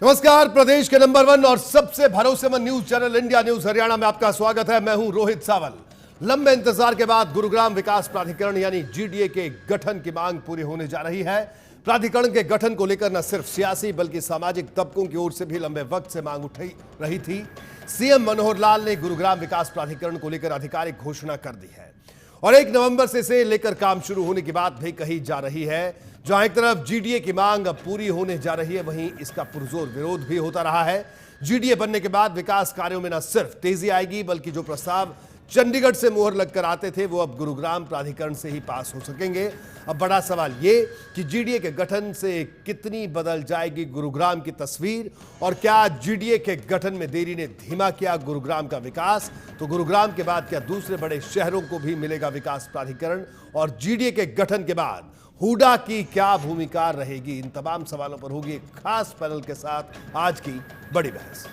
नमस्कार, प्रदेश के नंबर 1 और सबसे भरोसेमंद news channel India news Haryana में आपका स्वागत है। मैं हूं रोहित सावल। लंबे इंतजार के बाद गुरुग्राम विकास प्राधिकरण यानी जीडीए के गठन की मांग पूरी होने जा रही है। प्राधिकरण के गठन को लेकर न सिर्फ सियासी बल्कि सामाजिक तबकों की ओर से भी लंबे वक्त से मांग उठ रही थी। सीएम मनोहर लाल ने गुरुग्राम विकास प्राधिकरण को लेकर आधिकारिक घोषणा कर दी है और 1 नवंबर से इसे लेकर काम शुरू होने की बात भी कही जा रही है। जहां एक तरफ जीडीए की मांग अब पूरी होने जा रही है, वहीं इसका पुरजोर विरोध भी होता रहा है। जीडीए बनने के बाद विकास कार्यों में न सिर्फ तेजी आएगी बल्कि जो प्रस्ताव चंडीगढ़ से मुहर लगकर आते थे वो अब गुरुग्राम प्राधिकरण से ही पास हो सकेंगे। अब बड़ा सवाल ये कि जीडीए के गठन से कितनी बदल जाएगी गुरुग्राम की तस्वीर और क्या जीडीए के गठन में देरी ने धीमा किया गुरुग्राम का विकास? तो गुरुग्राम के बाद क्या दूसरे बड़े शहरों को भी मिलेगा विकास प्राधिकरण? और जीडीए के गठन के बाद हुडा की क्या भूमिका रहेगी? इन तमाम सवालों पर होगी एक खास पैनल के साथ आज की बड़ी बहस।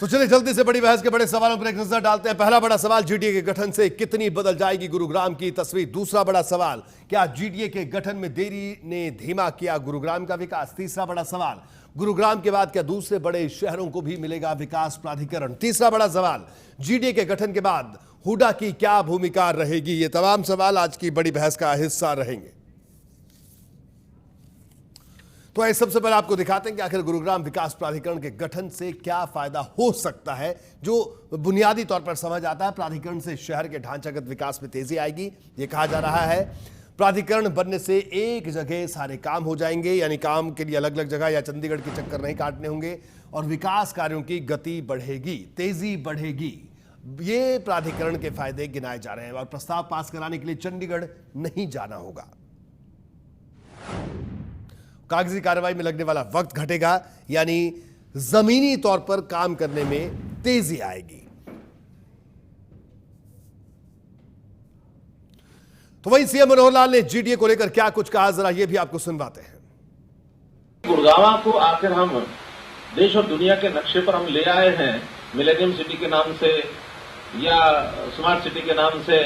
तो चलिए जल्दी से बड़ी बहस के बड़े सवालों पर एक नजर डालते हैं। पहला बड़ा सवाल, जीडीए के गठन से कितनी बदल जाएगी गुरुग्राम की तस्वीर? दूसरा बड़ा सवाल, क्या जीडीए के गठन में देरी ने धीमा किया गुरुग्राम का विकास? तीसरा बड़ा सवाल, गुरुग्राम के बाद क्या दूसरे बड़े शहरों को भी मिलेगा विकास प्राधिकरण? तीसरा बड़ा सवाल, जीडीए के गठन के बाद हुडा की क्या भूमिका रहेगी? ये तमाम सवाल आज की बड़ी बहस का हिस्सा रहेंगे। तो आइए सबसे पहले आपको दिखाते हैं कि आखिर गुरुग्राम विकास प्राधिकरण के गठन से क्या फायदा हो सकता है। जो बुनियादी तौर पर समझ आता है, प्राधिकरण से शहर के ढांचागत विकास में तेजी आएगी। यह कहा जा रहा है प्राधिकरण बनने से एक जगह सारे काम हो जाएंगे, यानी काम के लिए अलग अलग जगह या चंडीगढ़ के चक्कर नहीं काटने होंगे और विकास कार्यों की गति बढ़ेगी, तेजी बढ़ेगी। ये प्राधिकरण के फायदे गिनाए जा रहे हैं और प्रस्ताव पास कराने के लिए चंडीगढ़ नहीं जाना होगा। कागजी कार्रवाई में लगने वाला वक्त घटेगा, यानी जमीनी तौर पर काम करने में तेजी आएगी। तो वहीं सीएम मनोहर लाल ने जीडीए को लेकर क्या कुछ कहा, जरा ये भी आपको सुनवाते हैं। गुरुग्राम को आखिर हम देश और दुनिया के नक्शे पर हम ले आए हैं, मिलेनियम सिटी के नाम से या स्मार्ट सिटी के नाम से,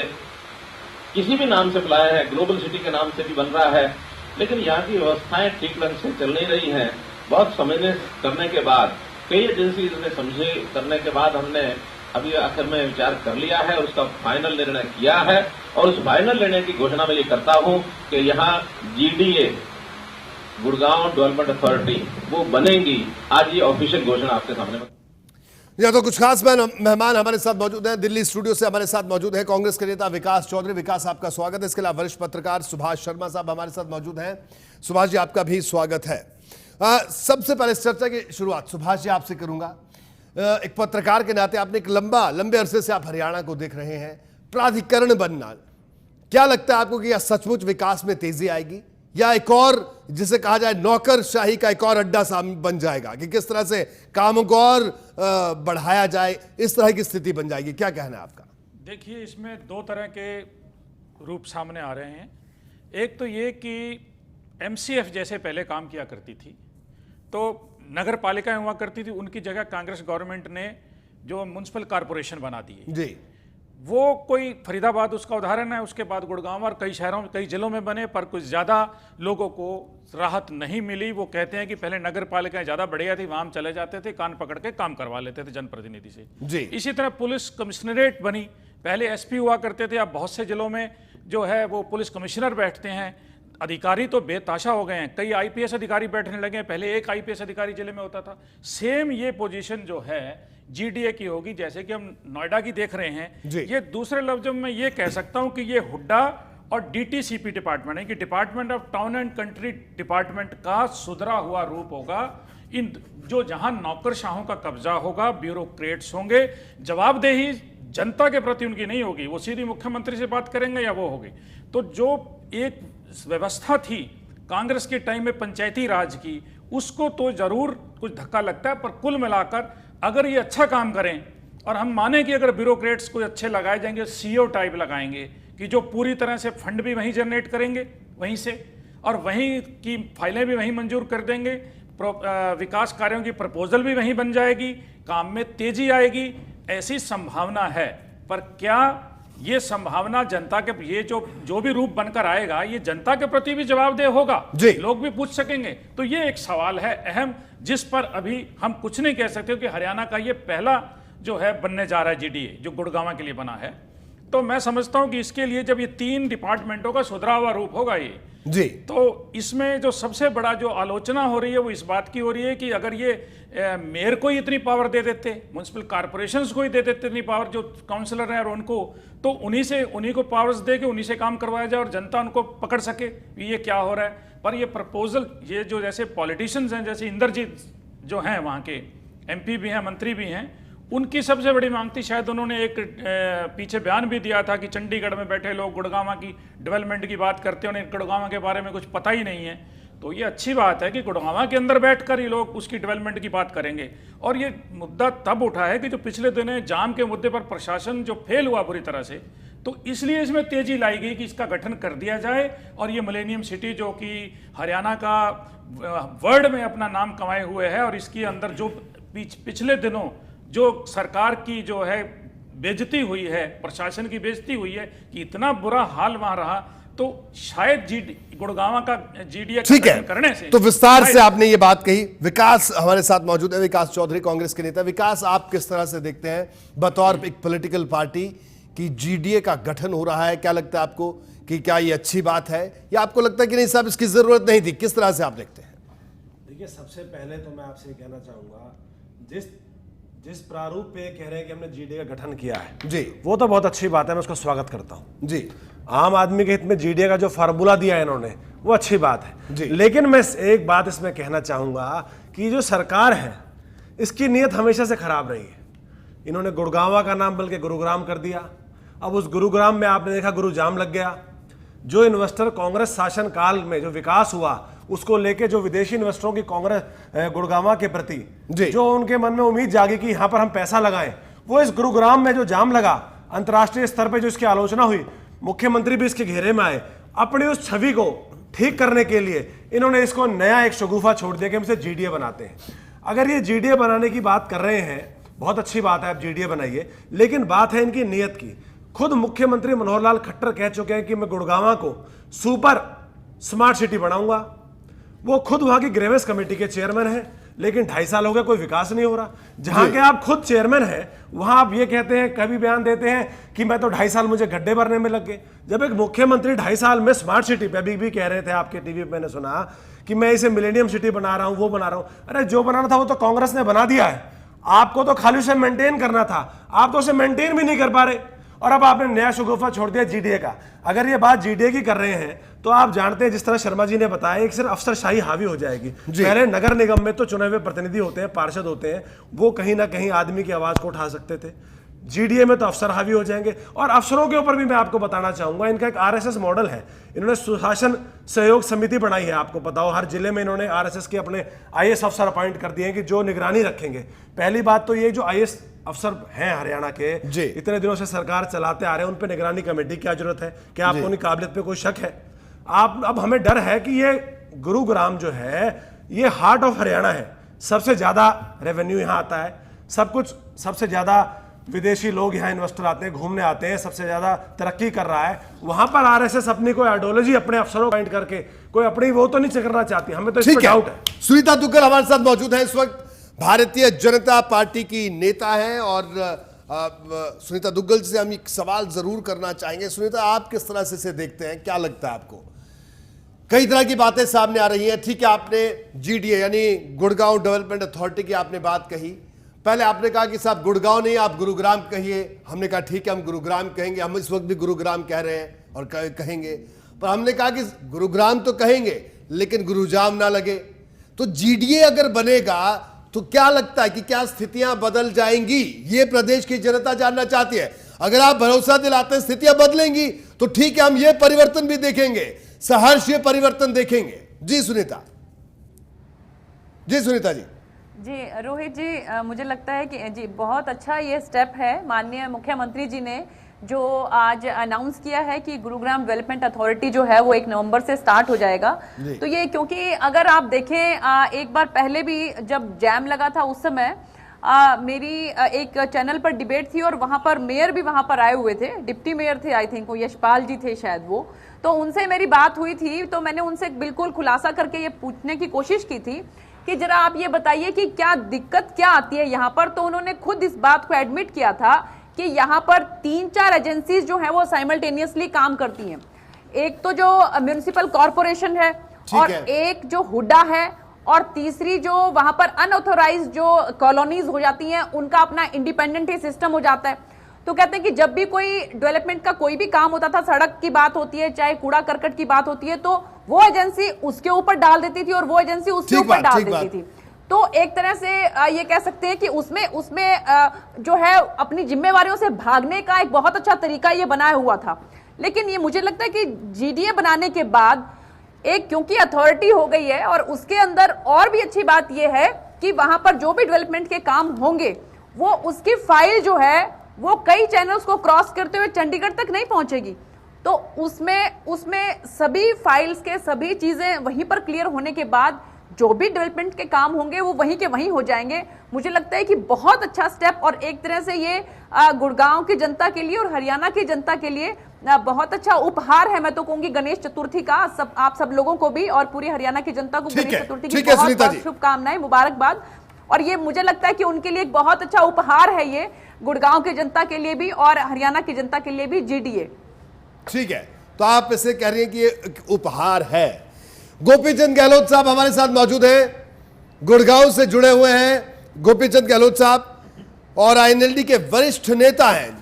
किसी भी नाम से बुलाया है, ग्लोबल सिटी के नाम से भी बन रहा है, लेकिन यहाँ की व्यवस्थाएं ठीक ढंग से चल नहीं रही हैं। बहुत समझने करने के बाद, कई एजेंसीज ने समझे करने के बाद हमने अभी आखिर में विचार कर लिया है और उसका फाइनल निर्णय किया है। और उस फाइनल निर्णय की घोषणा मैं ये करता हूं कि यहाँ जीडीए गुड़गांव डेवलपमेंट अथॉरिटी वो बनेगी। आज ये ऑफिशियल घोषणा आपके सामने। या तो कुछ खास मेहमान हमारे साथ मौजूद हैं। दिल्ली स्टूडियो से हमारे साथ मौजूद हैं कांग्रेस के नेता विकास चौधरी। विकास, आपका स्वागत है। इसके अलावा वरिष्ठ पत्रकार सुभाष शर्मा साहब हमारे साथ मौजूद हैं। सुभाष जी, आपका भी स्वागत है। सबसे पहले इस चर्चा की शुरुआत सुभाष जी आपसे करूंगा। एक पत्रकार के नाते आपने एक लंबे अरसे से आप हरियाणा को देख रहे हैं। प्राधिकरण बनना, क्या लगता है आपको कि यह सचमुच विकास में तेजी आएगी या एक और जिसे कहा जाए नौकरशाही का एक और अड्डा बन जाएगा कि किस तरह से कामों को और बढ़ाया जाए, इस तरह की स्थिति बन जाएगी? क्या कहना है आपका? देखिए, इसमें 2 तरह के रूप सामने आ रहे हैं। एक तो ये कि एमसीएफ जैसे पहले काम किया करती थी, तो नगर पालिकाएं हुआ करती थी, उनकी जगह कांग्रेस गवर्नमेंट ने जो म्युनिसिपल कॉरपोरेशन बना दिए जी, वो कोई फरीदाबाद उसका उदाहरण है। उसके बाद गुड़गांव और कई शहरों में, कई जिलों में बने, पर कुछ ज़्यादा लोगों को राहत नहीं मिली। वो कहते हैं कि पहले नगर पालिकाएं ज़्यादा बढ़िया थी, वहाँ हम चले जाते थे, कान पकड़ के काम करवा लेते थे जनप्रतिनिधि से जी। इसी तरह पुलिस कमिश्नरेट बनी, पहले एसपी हुआ करते थे, अब बहुत से जिलों में जो है वो पुलिस कमिश्नर बैठते हैं। अधिकारी तो बेताशा हो गए हैं, कई आईपीएस अधिकारी बैठने लगे हैं, पहले एक आईपीएस अधिकारी जिले में होता था। सेम ये पोजीशन जो है जीडीए की होगी, जैसे कि हम नोएडा की देख रहे हैं। ये दूसरे लफ्जों में ये कह सकता हूं कि ये हुड्डा और डीटीसीपी डिपार्टमेंट है कि department of town and country department का सुधरा हुआ रूप होगा। इन जो जहां नौकरशाहों का कब्जा होगा, ब्यूरोक्रेट्स होंगे, जवाबदेही जनता के प्रति उनकी नहीं होगी, वो सीधी मुख्यमंत्री से बात करेंगे या वो होगी। तो जो एक व्यवस्था थी कांग्रेस के टाइम में पंचायती राज की, उसको तो जरूर कुछ धक्का लगता है, पर कुल मिलाकर अगर ये अच्छा काम करें और हम माने कि अगर ब्यूरोक्रेट्स को अच्छे लगाए जाएंगे, सीईओ टाइप लगाएंगे कि जो पूरी तरह से फंड भी वहीं जनरेट करेंगे वहीं से, और वहीं की फाइलें भी वहीं मंजूर कर देंगे, विकास कार्यों की प्रपोजल भी वहीं बन जाएगी, काम में तेजी आएगी, ऐसी संभावना है। पर क्या ये संभावना जनता के, ये जो भी रूप बनकर आएगा, ये जनता के प्रति भी जवाबदेह होगा, जी। लोग भी पूछ सकेंगे। तो ये एक सवाल है अहम, जिस पर अभी हम कुछ नहीं कह सकते कि हरियाणा का ये पहला जो है बनने जा रहा है जीडीए, जो गुड़गांव के लिए बना है। तो मैं समझता हूं कि इसके लिए जब ये 3 डिपार्टमेंटों का सुधरा हुआ रूप होगा ये, जी, तो इसमें जो सबसे बड़ा जो आलोचना हो रही है वो इस बात की हो रही है कि अगर ये मेयर को ही इतनी पावर दे देते, म्युनिसिपल कॉर्पोरेशंस को ही दे देते इतनी पावर, जो काउंसलर हैं और उनको, तो उन्हीं को पावर्स दे के उन्हीं से काम करवाया जाए और जनता उनको पकड़ सके ये क्या हो रहा है। पर ये प्रपोजल, ये जो जैसे पॉलिटिशियंस हैं, जैसे इंद्रजीत जो हैं वहाँ के एमपी भी हैं, मंत्री भी हैं, उनकी सबसे बड़ी मांग थी, शायद उन्होंने एक पीछे बयान भी दिया था कि चंडीगढ़ में बैठे लोग गुड़गांव की डेवलपमेंट की बात करते हैं, उन्हें गुड़गांव के बारे में कुछ पता ही नहीं है। तो ये अच्छी बात है कि गुड़गांव के अंदर बैठकर ये लोग उसकी डेवलपमेंट की बात करेंगे। और ये मुद्दा तब उठा है कि जो पिछले दिनों जाम के मुद्दे पर प्रशासन जो फेल हुआ बुरी तरह से, तो इसलिए इसमें तेजी लाई गई कि इसका गठन कर दिया जाए और ये मिलेनियम सिटी जो कि हरियाणा का वर्ल्ड में अपना नाम कमाए हुए है, और इसके अंदर जो पिछले दिनों जो सरकार की जो है बेइज्जती हुई है, प्रशासन की बेइज्जती हुई है कि इतना बुरा हाल वहां रहा, तो शायद गुड़गांव का जीडीए ठीक है करने से। तो विस्तार से आपने ये बात कही। विकास हमारे साथ मौजूद है, विकास चौधरी, कांग्रेस के नेता। विकास, आप किस तरह से देखते हैं बतौर एक पॉलिटिकल पार्टी की जीडीए का गठन हो रहा है? क्या लगता है आपको कि क्या ये अच्छी बात है, या आपको लगता है कि नहीं साहब इसकी जरूरत नहीं थी? किस तरह से आप देखते हैं? देखिए, सबसे पहले तो मैं आपसे कहना चाहूंगा, जिस प्रारूप पे कह रहे हैं कि हमने जीडीए का गठन किया है जी, वो तो बहुत अच्छी बात है, मैं उसका स्वागत करता हूं जी। आम आदमी के हित में जीडीए का जो फार्मूला दिया है इन्होंने, वो अच्छी बात है जी। लेकिन मैं एक बात इसमें कहना चाहूंगा कि जो सरकार है इसकी नीयत हमेशा से खराब रही है। इन्होंने गुड़गांव का नाम बल्कि गुरुग्राम कर दिया। अब उस गुरुग्राम में आपने देखा गुरुजाम लग गया। जो इन्वेस्टर कांग्रेस शासन काल में जो विकास हुआ उसको लेके जो विदेशी इन्वेस्टरों की कांग्रेस गुड़गांव के प्रति जो उनके मन में उम्मीद जागी कि यहां पर हम पैसा लगाएं, वो इस गुरुग्राम में जो जाम लगा, अंतर्राष्ट्रीय स्तर पे जो इसकी आलोचना हुई, मुख्यमंत्री भी इसके घेरे में आए। अपनी उस छवि को ठीक करने के लिए इन्होंने इसको नया एक शगुफा छोड़ दिया कि हम इसे जीडीए बनाते हैं। अगर ये जीडीए बनाने की बात कर रहे हैं, बहुत अच्छी बात है, आप जीडीए बनाइए, लेकिन बात है इनकी नीयत की। खुद मुख्यमंत्री मनोहर लाल खट्टर कह चुके हैं कि मैं गुड़गांव को सुपर स्मार्ट सिटी बनाऊंगा। वो खुद वहां की ग्रेवेस कमेटी के चेयरमैन हैं, लेकिन 2.5 साल हो गए कोई विकास नहीं हो रहा। जहां के आप खुद चेयरमैन हैं वहां आप ये कहते हैं, कभी बयान देते हैं कि मैं तो 2.5 साल मुझे गड्ढे भरने में लग गए। जब एक मुख्यमंत्री 2.5 साल में स्मार्ट सिटी पे अभी कह रहे थे आपके टीवी पे, मैंने सुना कि मैं इसे मिलेनियम सिटी बना रहा हूं, वो बना रहा हूं। अरे जो बनाना था वो तो कांग्रेस ने बना दिया है, आपको तो खाली उसे मेंटेन करना था, आप तो उसे मेंटेन भी नहीं कर पा रहे। और अब आपने नया शगुफा छोड़ दिया जीडीए का। अगर ये बात जीडीए की कर रहे हैं तो आप जानते हैं, जिस तरह शर्मा जी ने बताया, एक सिर्फ अफसरशाही हावी हो जाएगी। पहले नगर निगम में तो चुने हुए प्रतिनिधि होते हैं, पार्षद होते हैं, वो कहीं ना कहीं आदमी की आवाज को उठा सकते थे। जीडीए में तो अफसर हावी हो जाएंगे। और अफसरों के ऊपर भी मैं आपको बताना चाहूंगा, इनका एक आरएसएस मॉडल है। इन्होंने सुशासन सहयोग समिति बनाई है, आपको पता हो, हर जिले में इन्होंने आरएसएस के अपने आईएएस अफसर अपॉइंट कर दिए हैं कि जो निगरानी रखेंगे। पहली बात तो ये जो आईएएस अफसर हैं हरियाणा के, इतने दिनों से सरकार चलाते आ रहे हैं, उन पे निगरानी कमेटी की क्या जरूरत है? क्या आपको उनकी काबिलियत पे कोई शक है? अब हमें डर है कि ये गुरुग्राम जो है ये हार्ट ऑफ हरियाणा है, सबसे ज्यादा रेवेन्यू यहाँ आता है, सब कुछ, सबसे ज्यादा विदेशी लोग यहाँ इन्वेस्टर आते हैं, घूमने आते हैं, सबसे ज्यादा तरक्की कर रहा है। वहां पर आरएसएस अपनी कोई आइडियोलॉजी अपने अफसरों पॉइंट करके कोई अपनी वो तो नहीं करना चाहती। हमें तो इस पर डाउट है। सुनीता दुग्गल हमारे साथ मौजूद है, इस वक्त भारतीय जनता पार्टी की नेता हैं, और सुनीता दुग्गल से हम एक सवाल जरूर करना चाहेंगे। सुनीता, आप किस तरह से इसे देखते हैं? क्या लगता है आपको? कई तरह की बातें सामने आ रही हैं। ठीक है, आपने जीडीए यानी गुड़गांव डेवलपमेंट अथॉरिटी की आपने बात कही। पहले आपने कहा कि साहब गुड़गांव नहीं, आप गुरुग्राम कहिए। हमने कहा ठीक है, हम गुरुग्राम कहेंगे, हम इस वक्त भी गुरुग्राम कह रहे हैं और कहेंगे, पर हमने कहा कि गुरुग्राम तो कहेंगे लेकिन गुरुजाम ना लगे। तो जीडीए अगर बनेगा तो क्या लगता है कि क्या स्थितियां बदल जाएंगी? ये प्रदेश की जनता जानना चाहती है। अगर आप भरोसा दिलाते हैं स्थितियां बदलेंगी तो ठीक है, हम ये परिवर्तन भी देखेंगे, सहर्ष ये परिवर्तन देखेंगे। जी सुनीता जी। जी रोहित जी, मुझे लगता है कि जी बहुत अच्छा ये स्टेप है माननीय मुख्यमंत्री जी ने जो आज अनाउंस किया है कि गुरुग्राम डेवलपमेंट अथॉरिटी जो है वो 1 नवंबर से स्टार्ट हो जाएगा। तो ये क्योंकि अगर आप देखें एक बार पहले भी जब जैम लगा था उस समय मेरी एक चैनल पर डिबेट थी और वहां पर मेयर भी वहां पर आए हुए थे, डिप्टी मेयर थे, आई थिंक वो यशपाल जी थे शायद वो, तो उनसे मेरी बात हुई थी। तो मैंने उनसे बिल्कुल खुलासा करके ये पूछने की कोशिश की थी कि जरा आप ये बताइए कि क्या दिक्कत क्या आती है यहाँ पर। तो उन्होंने खुद इस बात को एडमिट किया था कि यहाँ पर 3-4 एजेंसीज जो है वो साइमल्टेनियसली काम करती हैं। एक तो जो म्युनिसिपल कॉर्पोरेशन है और एक जो हुडा है और तीसरी जो वहां पर अनऑथोराइज्ड जो कॉलोनीज हो जाती हैं उनका अपना इंडिपेंडेंट ही सिस्टम हो जाता है। तो कहते हैं कि जब भी कोई डेवलपमेंट का कोई भी काम होता था, सड़क की बात होती है, चाहे कूड़ा करकट की बात होती है, तो वो एजेंसी उसके ऊपर डाल देती थी और वो एजेंसी उसके ऊपर डाल देती थी। तो एक तरह से ये कह सकते हैं कि उसमें जो है अपनी जिम्मेवारियों से भागने का एक बहुत अच्छा तरीका ये बनाया हुआ था। लेकिन ये मुझे लगता है कि जीडीए बनाने के बाद एक क्योंकि अथॉरिटी हो गई है और उसके अंदर और भी अच्छी बात यह है कि वहां पर जो भी डेवलपमेंट के काम होंगे वो उसकी फाइल जो है वो कई चैनल्स को क्रॉस करते हुए चंडीगढ़ तक नहीं पहुंचेगी। तो उसमें सभी फाइल्स के सभी चीजें वहीं पर क्लियर होने के बाद जो भी डेवलपमेंट के काम होंगे वो वहीं के वहीं हो जाएंगे। मुझे लगता है कि बहुत अच्छा स्टेप और एक तरह से ये गुड़गांव की जनता के लिए और हरियाणा की जनता के लिए बहुत अच्छा उपहार है। मैं तो कहूंगी गणेश चतुर्थी का आप सब लोगों को भी और पूरी हरियाणा की जनता को गणेश चतुर्थी की बहुत बहुत शुभकामनाएं, मुबारकबाद। और ये मुझे लगता है कि उनके लिए एक बहुत अच्छा उपहार है ये, गुड़गांव की जनता के लिए भी और हरियाणा की जनता के लिए भी जीडीए। ठीक है, तो आप इसे कह रही हैं कि ये उपहार है। गोपीचंद गहलोत साहब हमारे साथ मौजूद हैं, गुड़गांव से जुड़े हुए हैं गोपीचंद गहलोत साहब और आईएनएलडी के वरिष्ठ नेता हैं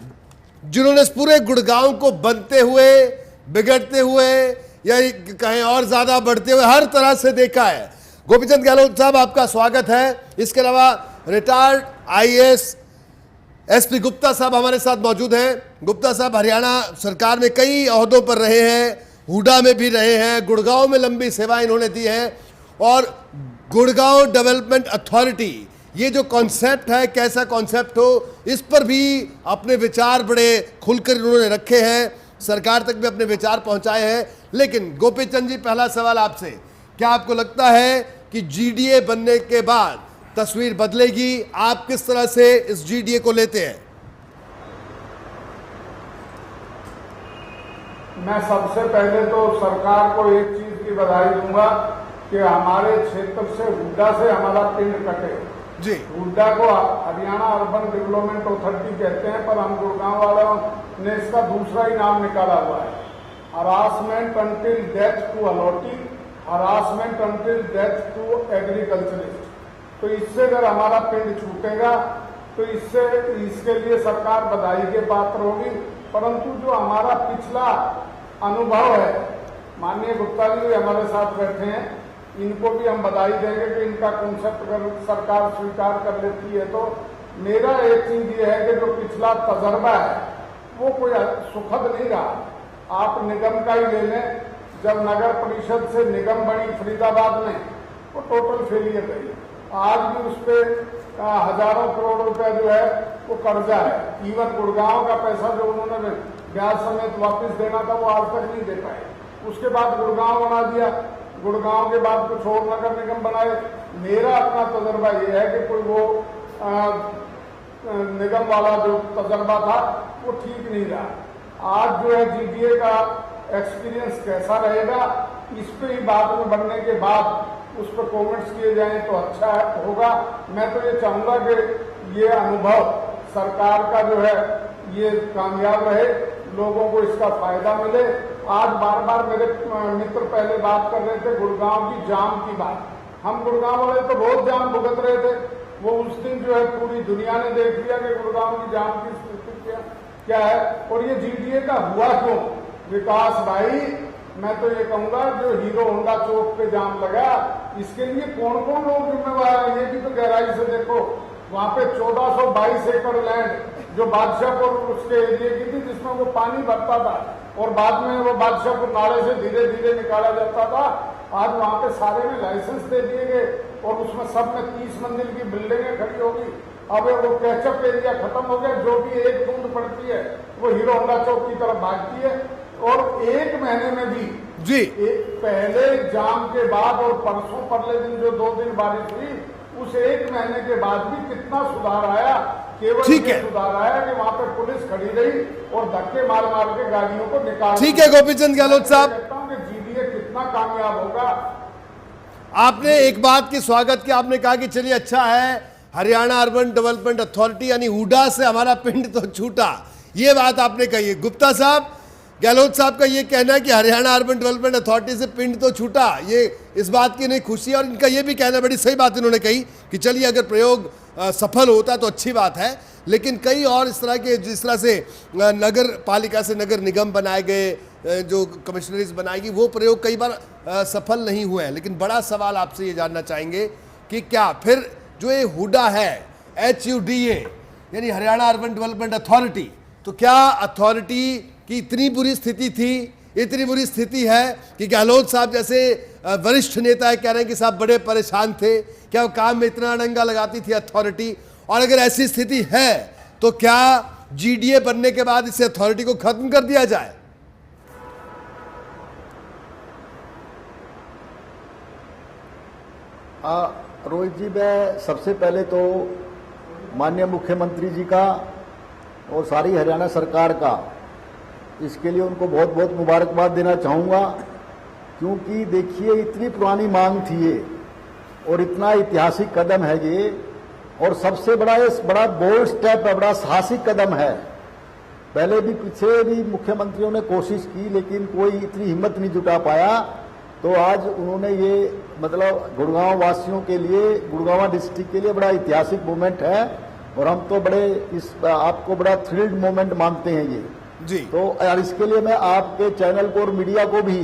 जिन्होंने इस पूरे गुड़गांव को बनते हुए, बिगड़ते हुए या कहीं और ज्यादा बढ़ते हुए हर तरह से देखा है। गोपीचंद गहलोत साहब आपका स्वागत है। इसके अलावा रिटायर्ड आईएएस एसपी गुप्ता साहब हमारे साथ मौजूद हैं। गुप्ता साहब हरियाणा सरकार में कई ओहदों पर रहे हैं, हुडा में भी रहे हैं, गुड़गांव में लंबी सेवा इन्होंने दी है और गुड़गांव डेवलपमेंट अथॉरिटी ये जो कॉन्सेप्ट है कैसा कॉन्सेप्ट हो इस पर भी अपने विचार बड़े खुलकर इन्होंने रखे हैं, सरकार तक भी अपने विचार पहुंचाए हैं। लेकिन गोपीचंद जी, पहला सवाल आपसे, क्या आपको लगता है कि जीडीए बनने के बाद तस्वीर बदलेगी? आप किस तरह से इस जीडीए को लेते हैं? मैं सबसे पहले तो सरकार को एक चीज की बधाई दूंगा कि हमारे क्षेत्र से हुड्डा से हमारा पिंड कटे जी। हुड्डा को हरियाणा अर्बन डेवलपमेंट अथॉरिटी कहते हैं, पर हम गुड़गांव वालों ने इसका दूसरा ही नाम निकाला हुआ है, harassment until death to allotting, harassment until death to agriculturist. तो इससे अगर हमारा पिंड छूटेगा तो इसके लिए सरकार बधाई के पात्र होगी। परंतु जो हमारा पिछला अनुभव है, माननीय गुप्ता जी हमारे साथ बैठे हैं, इनको भी हम बधाई देंगे कि इनका कॉन्सेप्ट अगर सरकार स्वीकार कर लेती है तो मेरा एक चीज ये है कि जो पिछला तजर्बा है वो कोई सुखद नहीं रहा। आप निगम का ही ले लें, जब नगर परिषद से निगम बनी फरीदाबाद में, वो टोटल फेलियर रही। आज भी उस पर हजारों करोड़ रुपए जो है वो कर्जा है। इवन गुड़गांव का पैसा जो उन्होंने ब्याज समेत वापस देना था वो आज तक नहीं दे पाए। उसके बाद गुड़गांव बना दिया, गुड़गांव के बाद कुछ और नगर निगम बनाए। मेरा अपना तजर्बा ये है कि कोई वो निगम वाला जो तजर्बा था वो ठीक नहीं रहा। आज जो है जीडीए का एक्सपीरियंस कैसा रहेगा, इस पे ही बाद में बनने के बाद उस पर कमेंट्स किए जाएं तो अच्छा होगा। मैं तो ये चाहूंगा कि ये अनुभव सरकार का जो है ये कामयाब रहे, लोगों को इसका फायदा मिले। आज बार बार मेरे मित्र पहले बात कर रहे थे गुड़गांव की जाम की बात। हम गुड़गांव वाले तो रोज जाम भुगत रहे थे, वो उस दिन जो है पूरी दुनिया ने देख लिया कि गुड़गांव की जाम की स्थिति क्या है और ये जीडीए का हुआ क्यों। विकास भाई, मैं तो ये कहूंगा जो हीरो होंडा चौक पे जाम लगा, इसके लिए कौन कौन लोग जिम्मेवार है ये भी तो गहराई से देखो। वहां पे 1422 एकड़ लैंड जो बादशाहपुर उसके एरिए की थी, जिसमें वो पानी भरता था और बाद में वो बादशाहपुर नाले से धीरे धीरे निकाला जाता था। आज वहां पे सारे में लाइसेंस दे दिए गए और उसमें सब में 30 मंजिल की बिल्डिंगें खड़ी होगी। अब वो कैचअप एरिया खत्म हो गया, जो भी एक बूंद पड़ती है वो हीरो होंडा चौक की तरफ भागती है। और एक महीने में भी पहले जाम के बाद और परसों परले दिन जो 2 दिन बारिश हुई, उस 1 महीने के बाद भी कितना सुधार आया। केवल ठीक ये है। सुधार आया कि वहां पे पुलिस खड़ी रही और धक्के मार मार के गाड़ियों को निकाल। ठीक है गोपीचंद गहलोत साहब, कहता हूं कि जीडीए कितना कामयाब होगा। आपने एक बात की स्वागत किया, आपने कहा कि चलिए अच्छा है, हरियाणा अर्बन डेवलपमेंट अथॉरिटी यानी हुडा से हमारा पिंड तो छूटा, ये बात आपने कही है। गुप्ता साहब, गहलोत साहब का ये कहना है कि हरियाणा अर्बन डेवलपमेंट अथॉरिटी से पिंड तो छूटा, ये इस बात की नहीं खुशी है, और इनका ये भी कहना, बड़ी सही बात इन्होंने कही कि चलिए अगर प्रयोग सफल होता तो अच्छी बात है, लेकिन कई और इस तरह के, जिस तरह से नगर पालिका से नगर निगम बनाए गए, जो कमिश्नरीज बनाएगी, वो प्रयोग कई बार सफल नहीं हुए हैं। लेकिन बड़ा सवाल आपसे ये जानना चाहेंगे कि क्या फिर जो ये हुडा है, HUDA यानी हरियाणा अर्बन डेवलपमेंट अथॉरिटी, तो क्या अथॉरिटी की इतनी बुरी स्थिति थी, इतनी बुरी स्थिति है कि गहलोत साहब जैसे वरिष्ठ नेता है कह रहे हैं कि साहब बड़े परेशान थे, क्या वो काम में इतना डंगा लगाती थी अथॉरिटी? और अगर ऐसी स्थिति है तो क्या GDA बनने के बाद इस अथॉरिटी को खत्म कर दिया जाए? रोहित जी, मैं सबसे पहले तो माननीय मुख्यमंत्री जी का और सारी हरियाणा सरकार का इसके लिए उनको बहुत बहुत मुबारकबाद देना चाहूँगा, क्योंकि देखिए इतनी पुरानी मांग थी ये और इतना ऐतिहासिक कदम है ये, और सबसे बड़ा बोल्ड स्टेप है, बड़ा साहसिक कदम है। पहले भी पीछे भी मुख्यमंत्रियों ने कोशिश की लेकिन कोई इतनी हिम्मत नहीं जुटा पाया, तो आज उन्होंने ये मतलब गुड़गांव वासियों के लिए, गुड़गांव डिस्ट्रिक्ट के लिए बड़ा ऐतिहासिक मोमेंट है, और हम तो बड़े इस आपको बड़ा थ्रिल्ड मोमेंट मानते हैं ये जी। तो यार इसके लिए मैं आपके चैनल को और मीडिया को भी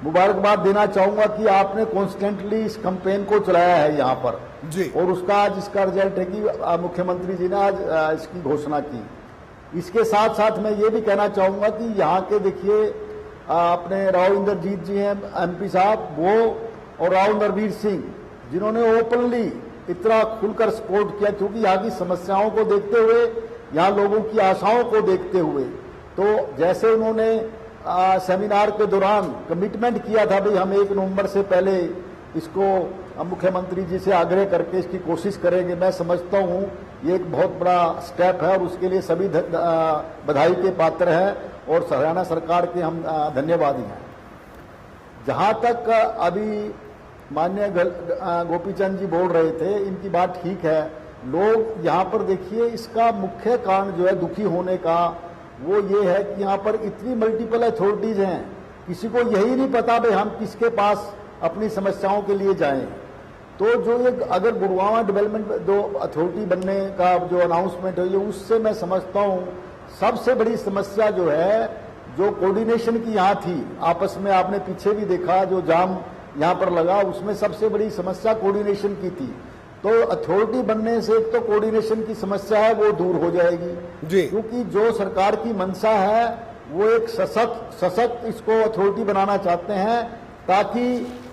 मुबारकबाद देना चाहूंगा कि आपने कॉन्स्टेंटली इस कैंपेन को चलाया है यहाँ पर जी। और उसका आज इसका रिजल्ट है कि मुख्यमंत्री जी ने आज इसकी घोषणा की। इसके साथ साथ मैं ये भी कहना चाहूंगा कि यहाँ के देखिए अपने राव इंद्रजीत जी हैं MP साहब, वो और राव नरवीर सिंह, जिन्होंने ओपनली इतना खुलकर सपोर्ट किया, क्योंकि यहाँ की समस्याओं को देखते हुए, यहाँ लोगों की आशाओं को देखते हुए, तो जैसे उन्होंने सेमिनार के दौरान कमिटमेंट किया था भाई हम 1 नवंबर से पहले इसको मुख्यमंत्री जी से आग्रह करके इसकी कोशिश करेंगे, मैं समझता हूँ ये एक बहुत बड़ा स्टेप है और उसके लिए सभी बधाई के पात्र हैं और हरियाणा सरकार के हम धन्यवादी हैं। जहाँ तक अभी माननीय गोपीचंद जी बोल रहे थे, इनकी बात ठीक है। लोग यहाँ पर देखिए इसका मुख्य कारण जो है दुखी होने का वो ये है कि यहाँ पर इतनी मल्टीपल अथॉरिटीज हैं, किसी को यही नहीं पता भाई हम किसके पास अपनी समस्याओं के लिए जाएं। तो जो ये अगर गुड़गांव डेवलपमेंट जो अथॉरिटी बनने का जो अनाउंसमेंट है, उससे मैं समझता हूँ सबसे बड़ी समस्या जो है, जो कोऑर्डिनेशन की यहाँ थी आपस में, आपने पीछे भी देखा जो जाम यहाँ पर लगा, उसमें सबसे बड़ी समस्या कोऑर्डिनेशन की थी। तो अथॉरिटी बनने से एक तो कोऑर्डिनेशन की समस्या है वो दूर हो जाएगी जी। क्योंकि जो सरकार की मंशा है वो एक सशक्त इसको अथॉरिटी बनाना चाहते हैं, ताकि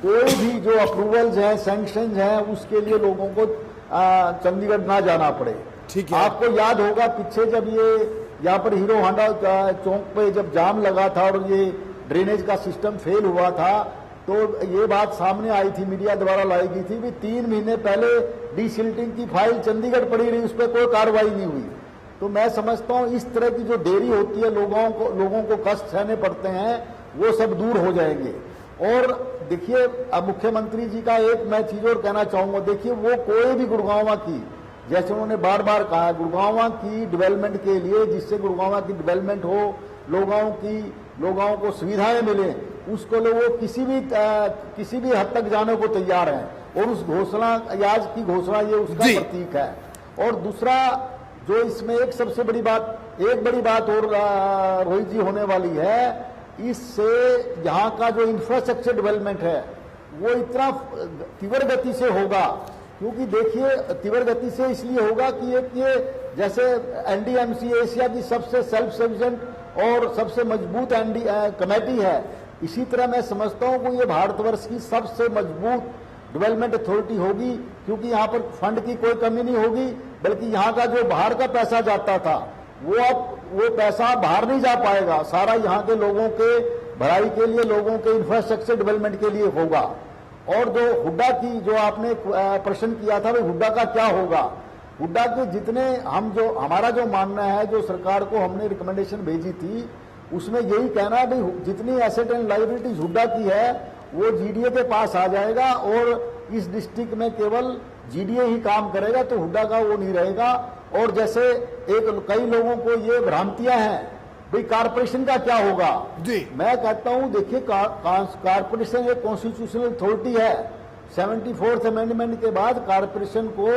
कोई भी जो अप्रूवल्स हैं, सैंक्शंस हैं, उसके लिए लोगों को चंडीगढ़ ना जाना पड़े। ठीक है। आपको याद होगा पीछे जब ये यहाँ पर हीरो होंडा चौक पे जब जाम लगा था और ये ड्रेनेज का सिस्टम फेल हुआ था, तो ये बात सामने आई थी, मीडिया द्वारा लाई गई थी भी 3 महीने पहले डीसिल्टिंग की फाइल चंडीगढ़ पड़ी रही, उस पर कोई कार्रवाई नहीं हुई। तो मैं समझता हूँ इस तरह की जो देरी होती है, लोगों को कष्ट सहने पड़ते हैं, वो सब दूर हो जाएंगे। और देखिए अब मुख्यमंत्री जी का एक मैं चीज और कहना चाहूंगा, देखिए वो कोई भी गुड़गांव की, जैसे उन्होंने बार बार कहा, गुड़गांव की डेवलपमेंट के लिए, जिससे गुड़गांव की डेवलपमेंट हो, लोगों को सुविधाएं मिले, उसको लिए वो किसी भी हद तक जाने को तैयार हैं। और उस घोषणा, आज की घोषणा ये उसका प्रतीक है। और दूसरा जो इसमें एक सबसे बड़ी बात और रोहित जी होने वाली है, इससे यहाँ का जो इंफ्रास्ट्रक्चर डेवलपमेंट है वो इतना तीव्र गति से होगा, क्योंकि देखिए तीव्र गति से इसलिए होगा कि एक ये जैसे NDMC एशिया की सबसे सेल्फ सफिशिएंट और सबसे मजबूत कमेटी है, इसी तरह मैं समझता हूं कि ये भारतवर्ष की सबसे मजबूत डेवलपमेंट अथॉरिटी होगी, क्योंकि यहाँ पर फंड की कोई कमी नहीं होगी, बल्कि यहाँ का जो बाहर का पैसा जाता था वो पैसा बाहर नहीं जा पाएगा, सारा यहाँ के लोगों के भलाई के लिए, लोगों के इंफ्रास्ट्रक्चर डेवलपमेंट के लिए होगा। और जो हुड्डा की जो आपने प्रश्न किया था भाई हुड्डा का क्या होगा, हुड्डा के जितने हमारा जो मानना है, जो सरकार को हमने रिकमेंडेशन भेजी थी उसमें यही कहना है भाई जितनी एसेट एंड लायबिलिटीज हुड्डा की है वो जीडीए के पास आ जाएगा और इस डिस्ट्रिक्ट में केवल जीडीए ही काम करेगा, तो हुड्डा का वो नहीं रहेगा। और जैसे कई लोगों को ये भ्रांतियां हैं भाई कारपोरेशन का क्या होगा जी, मैं कहता हूं देखिए कारपोरेशन एक कॉन्स्टिट्यूशनल अथॉरिटी है। 74th अमेंडमेंट के बाद कारपोरेशन को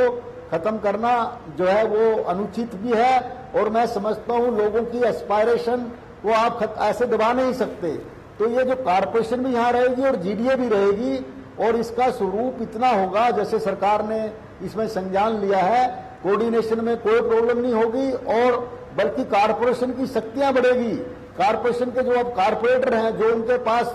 खत्म करना जो है वो अनुचित भी है, और मैं समझता हूं लोगों की एस्पायरेशन को आप ऐसे दबा नहीं सकते। तो ये जो कारपोरेशन भी यहाँ रहेगी और जीडीए भी रहेगी, और इसका स्वरूप इतना होगा जैसे सरकार ने इसमें संज्ञान लिया है, कोऑर्डिनेशन में कोई प्रॉब्लम नहीं होगी, और बल्कि कारपोरेशन की शक्तियां बढ़ेगी। कारपोरेशन के जो अब कारपोरेटर हैं, जो उनके पास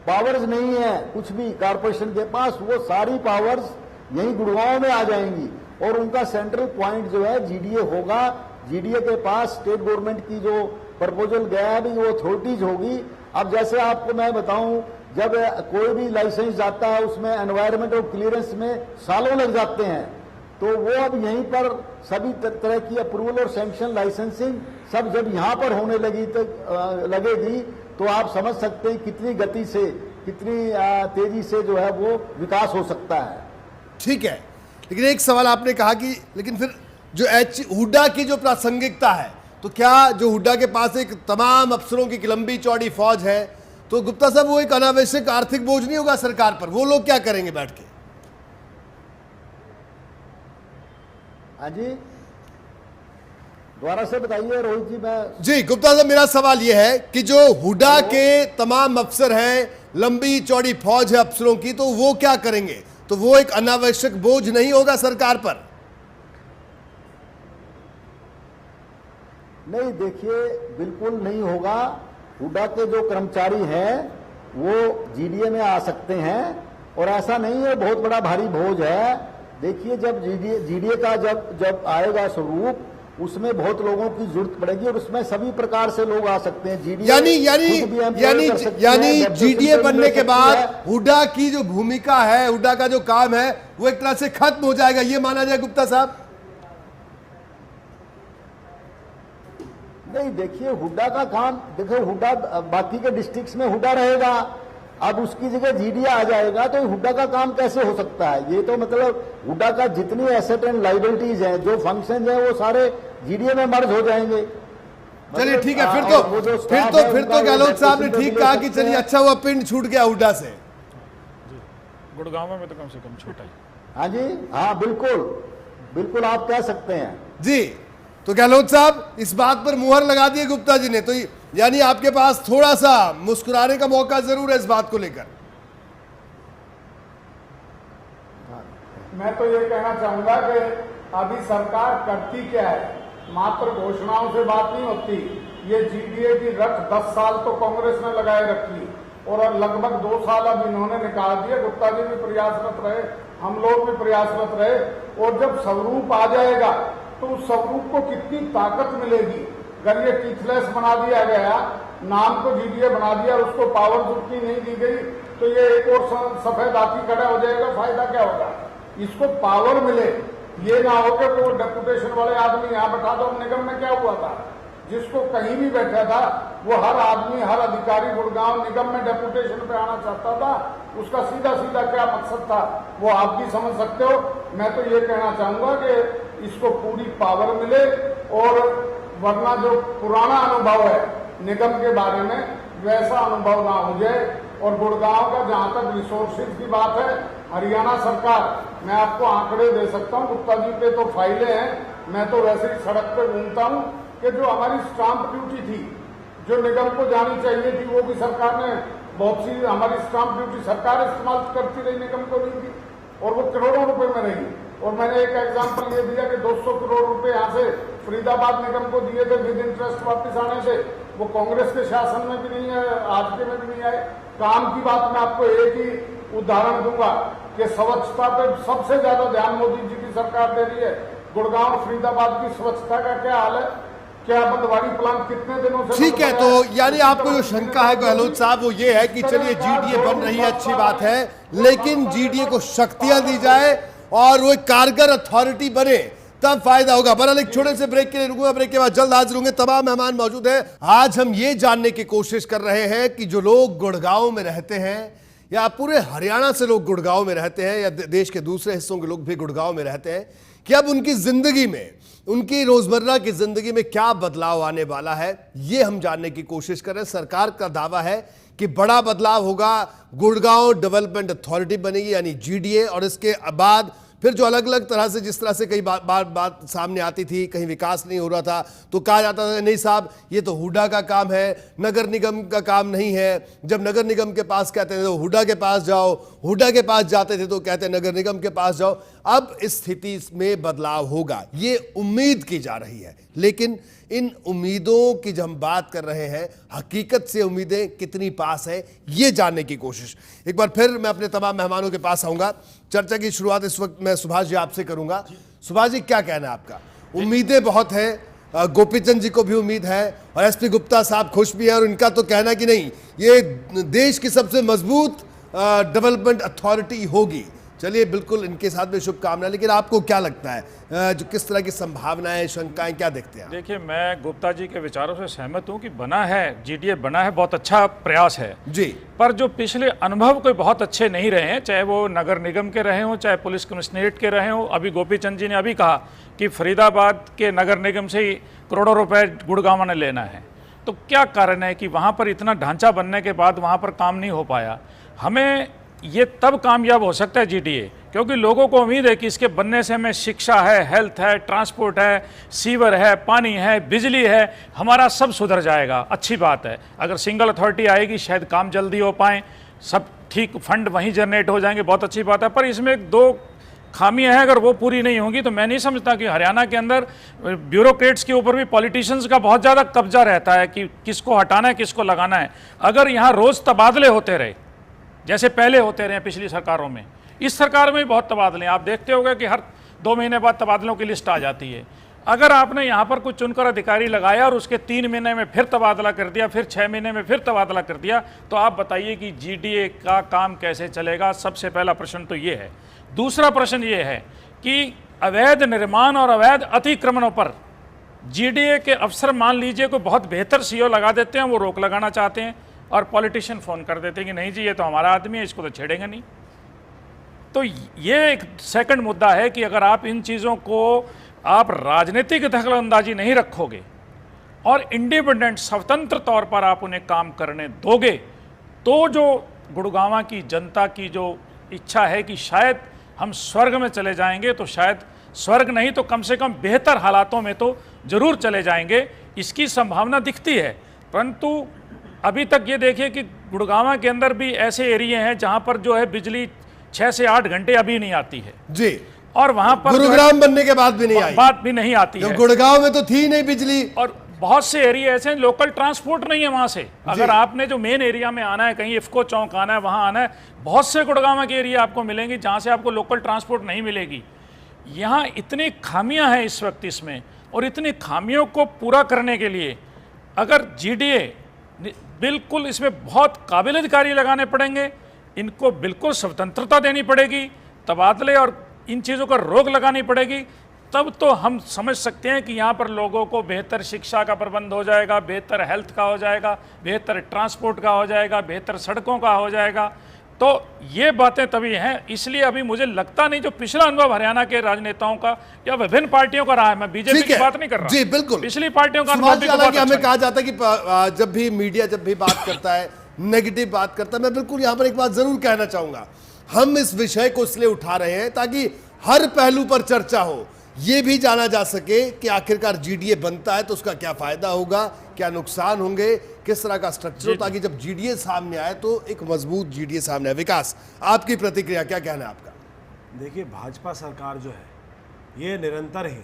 पावर्स नहीं है कुछ भी कारपोरेशन के पास, वो सारी पावर्स यही गुड़गांव में आ जाएंगी, और उनका सेंट्रल पॉइंट जो है जीडीए होगा। जीडीए के पास स्टेट गवर्नमेंट की जो प्रपोजल गया है भी वो अथॉरिटीज होगी। अब जैसे आपको मैं बताऊं, जब कोई भी लाइसेंस जाता है उसमें एनवायरमेंट और क्लियरेंस में सालों लग जाते हैं, तो वो अब यहीं पर सभी तरह की अप्रूवल और सैंक्शन लाइसेंसिंग सब जब यहां पर होने लगेगी तो आप समझ सकते हैं कितनी गति से, कितनी तेजी से जो है वो विकास हो सकता है। ठीक है, लेकिन एक सवाल आपने कहा कि लेकिन फिर जो हुड्डा की जो प्रासंगिकता है, तो क्या जो हुड्डा के पास एक तमाम अफसरों की लंबी चौड़ी फौज है, तो गुप्ता साहब वो एक अनावश्यक आर्थिक बोझ नहीं होगा सरकार पर? वो लोग क्या करेंगे बैठ के? हाँ जी, दोबारा से बताइए रोहित जी। मैं जी गुप्ता साहब, मेरा सवाल यह है कि जो हुड्डा के तमाम अफसर हैं, लंबी चौड़ी फौज है अफसरों की, तो वो क्या करेंगे? तो वो एक अनावश्यक बोझ नहीं होगा सरकार पर? नहीं, देखिए बिल्कुल नहीं होगा। हुड्डा के जो कर्मचारी हैं वो जीडीए में आ सकते हैं, और ऐसा नहीं है बहुत बड़ा भारी बोझ है। देखिए जब जीडीए का जब आएगा स्वरूप, उसमें बहुत लोगों की जरूरत पड़ेगी, और उसमें सभी प्रकार से लोग आ सकते हैं। जीडीए यानी जीडीए बनने के बाद हुड्डा की जो भूमिका है, हुड्डा का जो काम है, वो एक तरह से खत्म हो जाएगा, ये माना जाए गुप्ता साहब? नहीं, देखिए हुड्डा का काम, देखो हुड्डा बाकी के डिस्ट्रिक्ट्स में हुड्डा रहेगा, अब उसकी जगह जीडीए आ जाएगा, तो हुड्डा का काम कैसे हो सकता है? ये तो मतलब हुड्डा का जितनी एसेट एंड लायबिलिटीज हैं, जो फंक्शन है, वो सारे जीडीए में मर्ज हो जाएंगे। चलिए ठीक है, फिर तो गहलोत साहब ने ठीक कहा कि चलिए अच्छा हुआ पिंड छूट गया हुड्डा से। गुड़गांव में तो कम से कम छोटा ही। हाँ जी, हाँ बिल्कुल आप कह सकते हैं जी। तो गहलोत साहब इस बात पर मुहर लगा दिए गुप्ता जी ने, तो यानी आपके पास थोड़ा सा मुस्कुराने का मौका जरूर है इस बात को लेकर। मैं तो ये कहना चाहूंगा कि अभी सरकार करती क्या है, मात्र घोषणाओं से बात नहीं होती। ये जीडीए की रट 10 साल तो कांग्रेस ने लगाए रखी, और लगभग 2 साल अब इन्होंने निकाल दिए। गुप्ता जी भी प्रयासरत रहे, हम लोग भी प्रयासरत रहे, और जब स्वरूप आ जाएगा तो उस स्वरूप को कितनी ताकत मिलेगी। अगर ये टीथलेस बना दिया गया, नाम को जीडीए बना दिया, उसको पावर जुटनी नहीं दी गई, तो ये एक और सफेद हाथी खड़ा हो जाएगा। फायदा क्या होगा? इसको पावर मिले, ये ना हो कि वो डेपुटेशन वाले आदमी यहाँ बैठा दो। निगम में क्या हुआ था, जिसको कहीं भी बैठा था वो हर आदमी, हर अधिकारी गुड़गांव निगम में डेपुटेशन पे आना चाहता था। उसका सीधा सीधा क्या मकसद था वो आप भी समझ सकते हो। मैं तो ये कहना चाहूंगा कि इसको पूरी पावर मिले, और वरना जो पुराना अनुभव है निगम के बारे में, वैसा अनुभव ना हो जाए। और गुड़गांव का जहां तक रिसोर्सेज की बात है, हरियाणा सरकार, मैं आपको आंकड़े दे सकता हूं, गुप्ता जी पे तो फाइलें हैं, मैं तो वैसे ही सड़क पे घूमता हूं, कि जो हमारी स्टाम्प ड्यूटी थी, जो निगम को जानी चाहिए थी, वो भी सरकार ने बहुत सी, हमारी स्टाम्प ड्यूटी सरकार इस्तेमाल करती रही, निगम को नहीं थी, और वो करोड़ों रुपए में रही। और मैंने एक एग्जांपल ये दिया कि 200 करोड़ रुपए यहाँ से फरीदाबाद निगम को दिए थे, विद इंटरेस्ट वापस आने से। वो कांग्रेस के शासन में भी नहीं है, आज के में भी नहीं आए। काम की बात मैं आपको एक ही उदाहरण दूंगा कि स्वच्छता पे सबसे ज्यादा ध्यान मोदी जी की सरकार दे रही है। गुड़गांव फरीदाबाद की स्वच्छता का क्या हाल है? क्या बंदवाड़ी प्लान कितने दिनों से ठीक है, बंद तो पड़ा है? यानी आपको जो शंका है गहलोत साहब वो ये है कि चलिए जीडीए बन रही है, अच्छी बात है, लेकिन जीडीए को शक्तियां दी जाए और वो एक कारगर अथॉरिटी बने तब फायदा होगा। बहरहाल एक छोटे से ब्रेक के लिए रुकूंगा, ब्रेक के बाद जल्द हाजिर होंगे। तमाम मेहमान मौजूद हैं। आज हम ये जानने की कोशिश कर रहे हैं कि जो लोग गुड़गांव में रहते हैं या पूरे हरियाणा से लोग गुड़गांव में रहते हैं या देश के दूसरे हिस्सों के लोग भी गुड़गांव में रहते हैं, कि अब उनकी जिंदगी में, उनकी रोजमर्रा की जिंदगी में क्या बदलाव आने वाला है, ये हम जानने की कोशिश कर रहे हैं। सरकार का दावा है कि बड़ा बदलाव होगा, गुड़गांव डेवलपमेंट अथॉरिटी बनेगी यानी जीडीए, और इसके बाद फिर जो अलग अलग तरह से, जिस तरह से कई बात सामने आती थी, कहीं विकास नहीं हो रहा था तो कहा जाता था नहीं साहब ये तो हुडा का काम है, नगर निगम का काम नहीं है। जब नगर निगम के पास कहते थे तो हुडा के पास जाओ, हुडा के पास जाते थे तो कहते नगर निगम के पास जाओ। अब इस स्थिति में बदलाव होगा, ये उम्मीद की जा रही है, लेकिन इन उम्मीदों की जब हम बात कर रहे हैं, हकीकत से उम्मीदें कितनी पास है ये जानने की कोशिश। एक बार फिर मैं अपने तमाम मेहमानों के पास आऊंगा। चर्चा की शुरुआत इस वक्त मैं सुभाष जी आपसे करूंगा। सुभाष जी, क्या कहना है आपका? उम्मीदें बहुत हैं, गोपीचंद जी को भी उम्मीद है और एसपी गुप्ता साहब खुश भी हैं और इनका तो कहना कि नहीं ये देश की सबसे मजबूत डेवलपमेंट अथॉरिटी होगी। चलिए, बिल्कुल इनके साथ में शुभकामनाएं, लेकिन आपको क्या लगता है जो किस तरह की संभावनाएं, शंकाएं क्या देखते हैं? देखिए, मैं गुप्ता जी के विचारों से सहमत हूं कि बना है, जीडीए बना है, बहुत अच्छा प्रयास है जी, पर जो पिछले अनुभव कोई बहुत अच्छे नहीं रहे हैं, चाहे वो नगर निगम के रहे हों, चाहे पुलिस कमिश्नरेट के रहे हों। अभी गोपीचंद जी ने अभी कहा कि फरीदाबाद के नगर निगम से ही करोड़ों रुपए गुड़गांव ने लेना है, तो क्या कारण है कि वहाँ पर इतना ढांचा बनने के बाद वहाँ पर काम नहीं हो पाया? हमें ये तब कामयाब हो सकता है जीडीए, क्योंकि लोगों को उम्मीद है कि इसके बनने से हमें शिक्षा है, हेल्थ है, ट्रांसपोर्ट है, सीवर है, पानी है, बिजली है, हमारा सब सुधर जाएगा। अच्छी बात है, अगर सिंगल अथॉरिटी आएगी शायद काम जल्दी हो पाए, सब ठीक, फंड वहीं जनरेट हो जाएंगे, बहुत अच्छी बात है। पर इसमें दो खामियां हैं, अगर वो पूरी नहीं होंगी तो मैं नहीं समझता कि हरियाणा के अंदर ब्यूरोक्रेट्स के ऊपर भी पॉलिटिशियंस का बहुत ज़्यादा कब्जा रहता है कि किसको हटाना है, किसको लगाना है। अगर यहाँ रोज़ तबादले होते रहे जैसे पहले होते रहे पिछली सरकारों में, इस सरकार में भी बहुत तबादले, आप देखते होंगे कि हर 2 महीने बाद तबादलों की लिस्ट आ जाती है। अगर आपने यहाँ पर कुछ चुनकर अधिकारी लगाया और उसके 3 महीने में फिर तबादला कर दिया, फिर 6 महीने में फिर तबादला कर दिया, तो आप बताइए कि जीडीए का काम कैसे चलेगा? सबसे पहला प्रश्न तो ये है। दूसरा प्रश्न ये है कि अवैध निर्माण और अवैध अतिक्रमणों पर जीडीए के अफसर, मान लीजिए कोई बहुत बेहतर सीओ लगा देते हैं, वो रोक लगाना चाहते हैं और पॉलिटिशियन फ़ोन कर देते हैं कि नहीं जी ये तो हमारा आदमी है, इसको तो छेड़ेंगे नहीं। तो ये एक सेकंड मुद्दा है कि अगर आप इन चीज़ों को आप राजनीतिक दखलंदाजी नहीं रखोगे और इंडिपेंडेंट, स्वतंत्र तौर पर आप उन्हें काम करने दोगे, तो जो गुड़गांव की जनता की जो इच्छा है कि शायद हम स्वर्ग में चले जाएंगे, तो शायद स्वर्ग नहीं तो कम से कम बेहतर हालातों में तो जरूर चले जाएंगे, इसकी संभावना दिखती है। परंतु अभी तक ये देखिए कि गुड़गांव के अंदर भी ऐसे एरिया हैं जहां पर जो है बिजली 6 से 8 घंटे अभी नहीं आती है जी, और वहां पर गुरुग्राम बनने के बाद भी नहीं आई, बात भी नहीं आती है। गुड़गांव में तो थी नहीं बिजली, और बहुत से एरिया ऐसे हैं लोकल ट्रांसपोर्ट नहीं है वहां से। अगर आपने जो मेन एरिया में आना है, कहीं इफ्को चौक आना है, वहां आना है, बहुत से गुड़गांव के एरिया आपको मिलेंगे जहां से आपको लोकल ट्रांसपोर्ट नहीं मिलेगी। यहाँ इतनी खामियां हैं इस वक्त इसमें, और इतनी खामियों को पूरा करने के लिए अगर जीडीए, बिल्कुल इसमें बहुत काबिल अधिकारी लगाने पड़ेंगे, इनको बिल्कुल स्वतंत्रता देनी पड़ेगी, तबादले और इन चीज़ों का रोक लगानी पड़ेगी, तब तो हम समझ सकते हैं कि यहाँ पर लोगों को बेहतर शिक्षा का प्रबंध हो जाएगा, बेहतर हेल्थ का हो जाएगा, बेहतर ट्रांसपोर्ट का हो जाएगा, बेहतर सड़कों का हो जाएगा। तो ये बातें तभी हैं। इसलिए अभी मुझे लगता नहीं जो पिछला अनुभव हरियाणा के राजनेताओं का या विभिन्न पार्टियों का रहा है, मैं बीजेपी की बात नहीं कर रहा, जी बिल्कुल, पिछली पार्टियों का हमें कहा जाता है कि जब भी मीडिया जब भी बात करता है, नेगेटिव बात करता है, मैं बिल्कुल यहां पर एक बात जरूर कहना चाहूंगा, हम इस विषय को इसलिए उठा रहे हैं ताकि हर पहलू पर चर्चा हो, ये भी जाना जा सके कि आखिरकार जीडीए बनता है तो उसका क्या फायदा होगा, क्या नुकसान होंगे, किस तरह का स्ट्रक्चर हो, ताकि जब जीडीए सामने आए तो एक मजबूत जीडीए सामने आए। विकास, आपकी प्रतिक्रिया, क्या कहना है आपका? देखिए, भाजपा सरकार जो है ये निरंतर ही,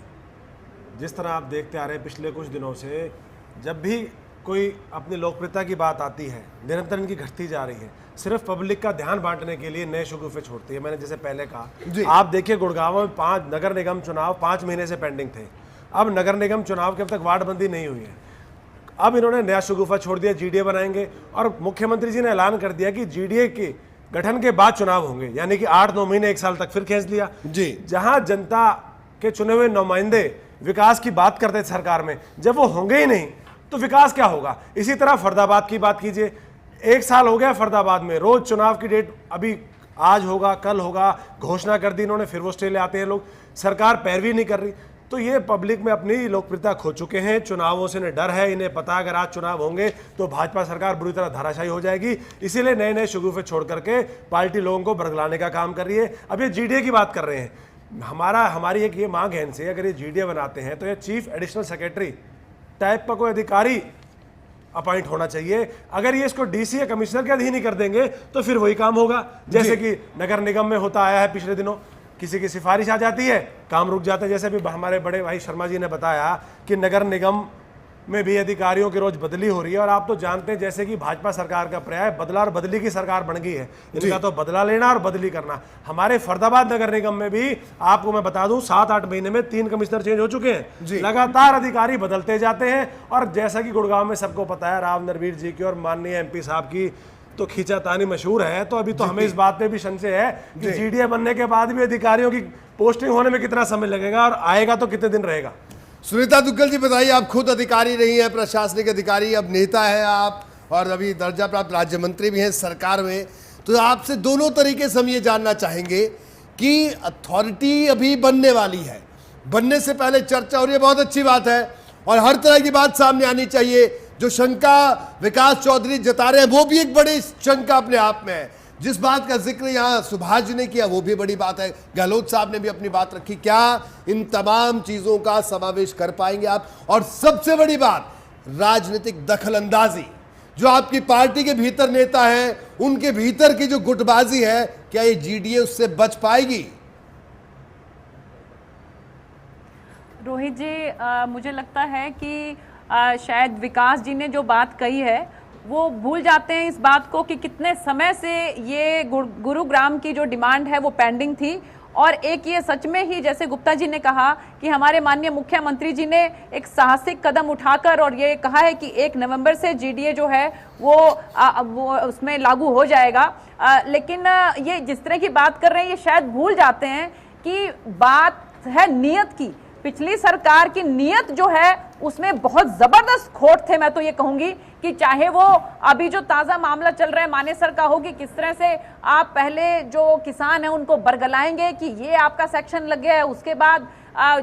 जिस तरह आप देखते आ रहे हैं पिछले कुछ दिनों से, जब भी कोई अपनी लोकप्रियता की बात आती है निरंतर इनकी घटती जा रही है, सिर्फ पब्लिक का ध्यान बांटने के लिए नए शगुफे छोड़ती है। मैंने जैसे पहले कहा, आप देखिए गुड़गांव में 5 नगर निगम चुनाव 5 महीने से पेंडिंग थे, अब नगर निगम चुनाव के अब तक वार्ड बंदी नहीं हुई है। अब इन्होंने नया शगुफा छोड़ दिया, जीडीए बनाएंगे, और मुख्यमंत्री जी ने ऐलान कर दिया कि जीडीए के गठन के बाद चुनाव होंगे, यानी कि 8-9 महीने 1 साल तक फिर खींच लिया जी। जहां जनता के चुने हुए नुमाइंदे विकास की बात करते थे सरकार में, जब वो होंगे ही नहीं तो विकास क्या होगा। इसी तरह फरीदाबाद की बात कीजिए, 1 साल हो गया फरीदाबाद में, रोज चुनाव की डेट अभी आज होगा कल होगा, घोषणा कर दी इन्होंने, फिर वो स्टे ले आते हैं लोग, सरकार पैरवी नहीं कर रही। तो ये पब्लिक में अपनी लोकप्रियता खो चुके हैं, चुनावों से इन्हें डर है, इन्हें पता है अगर आज चुनाव होंगे तो भाजपा सरकार बुरी तरह धाराशायी हो जाएगी, इसीलिए नए नए शगुफे छोड़ करके पार्टी लोगों को बरगलाने का काम कर रही है। अब ये जीडीए की बात कर रहे हैं, हमारी एक ये मांग है इनसे, अगर ये जीडीए बनाते हैं तो ये चीफ एडिशनल सेक्रेटरी टाइप का कोई अधिकारी अपॉइंट होना चाहिए। अगर ये इसको डीसी या कमिश्नर के अधीन ही कर देंगे तो फिर वही काम होगा जैसे कि नगर निगम में होता आया है। पिछले दिनों किसी की सिफारिश आ जाती है, काम रुक जाता है, जैसे भी हमारे बड़े भाई शर्मा जी ने बताया कि नगर निगम में भी अधिकारियों की रोज बदली हो रही है। और आप तो जानते हैं जैसे कि भाजपा सरकार का पर्याय बदला और बदली की सरकार बन गई है, इनका तो बदला लेना और बदली करना। हमारे फरीदाबाद नगर निगम में भी आपको मैं बता दूं 7-8 महीने में 3 कमिश्नर चेंज हो चुके हैं, लगातार अधिकारी बदलते जाते हैं। और जैसा कि गुड़गांव में सबको पता है राव नरवीर जी की और माननीय एमपी साहब की तो खींचातानी मशहूर है, तो अभी तो हमें इस बात पे भी संशय है कि जीडीए बनने के बाद भी अधिकारियों की पोस्टिंग होने में कितना समय लगेगा और आएगा तो कितने दिन रहेगा। सुनीता दुग्गल जी बताइए, आप खुद अधिकारी रही हैं, प्रशासनिक अधिकारी, अब नेता हैं आप और अभी दर्जा प्राप्त राज्य मंत्री भी हैं सरकार में, तो आपसे दोनों तरीके से हम ये जानना चाहेंगे कि अथॉरिटी अभी बनने वाली है, बनने से पहले चर्चा हो रही है, बहुत अच्छी बात है और हर तरह की बात सामने आनी चाहिए। जो शंका विकास चौधरी जता रहे हैं वो भी एक बड़ी शंका अपने आप में है। जिस बात का जिक्र यहाँ सुभाष जी ने किया वो भी बड़ी बात है, गहलोत साहब ने भी अपनी बात रखी, क्या इन तमाम चीजों का समावेश कर पाएंगे आप? और सबसे बड़ी बात राजनीतिक दखलंदाजी, जो आपकी पार्टी के भीतर नेता है उनके भीतर की जो गुटबाजी है, क्या ये जीडीए उससे बच पाएगी? रोहित जी, मुझे लगता है कि शायद विकास जी ने जो बात कही है वो भूल जाते हैं इस बात को कि कितने समय से ये गुरुग्राम की जो डिमांड है वो पेंडिंग थी। और एक ये सच में ही जैसे गुप्ता जी ने कहा कि हमारे माननीय मुख्यमंत्री जी ने एक साहसिक कदम उठाकर और ये कहा है कि 1 नवंबर से जीडीए जो है वो उसमें लागू हो जाएगा। लेकिन ये जिस तरह की बात कर रहे हैं ये शायद भूल जाते हैं कि बात है नियत की। पिछली सरकार की नियत जो है उसमें बहुत जबरदस्त खोट थे। मैं तो ये कहूंगी कि चाहे वो अभी जो ताजा मामला चल रहा है मानेसर का हो कि किस तरह से आप पहले जो किसान है उनको बरगलाएंगे कि ये आपका सेक्शन लग गया है, उसके बाद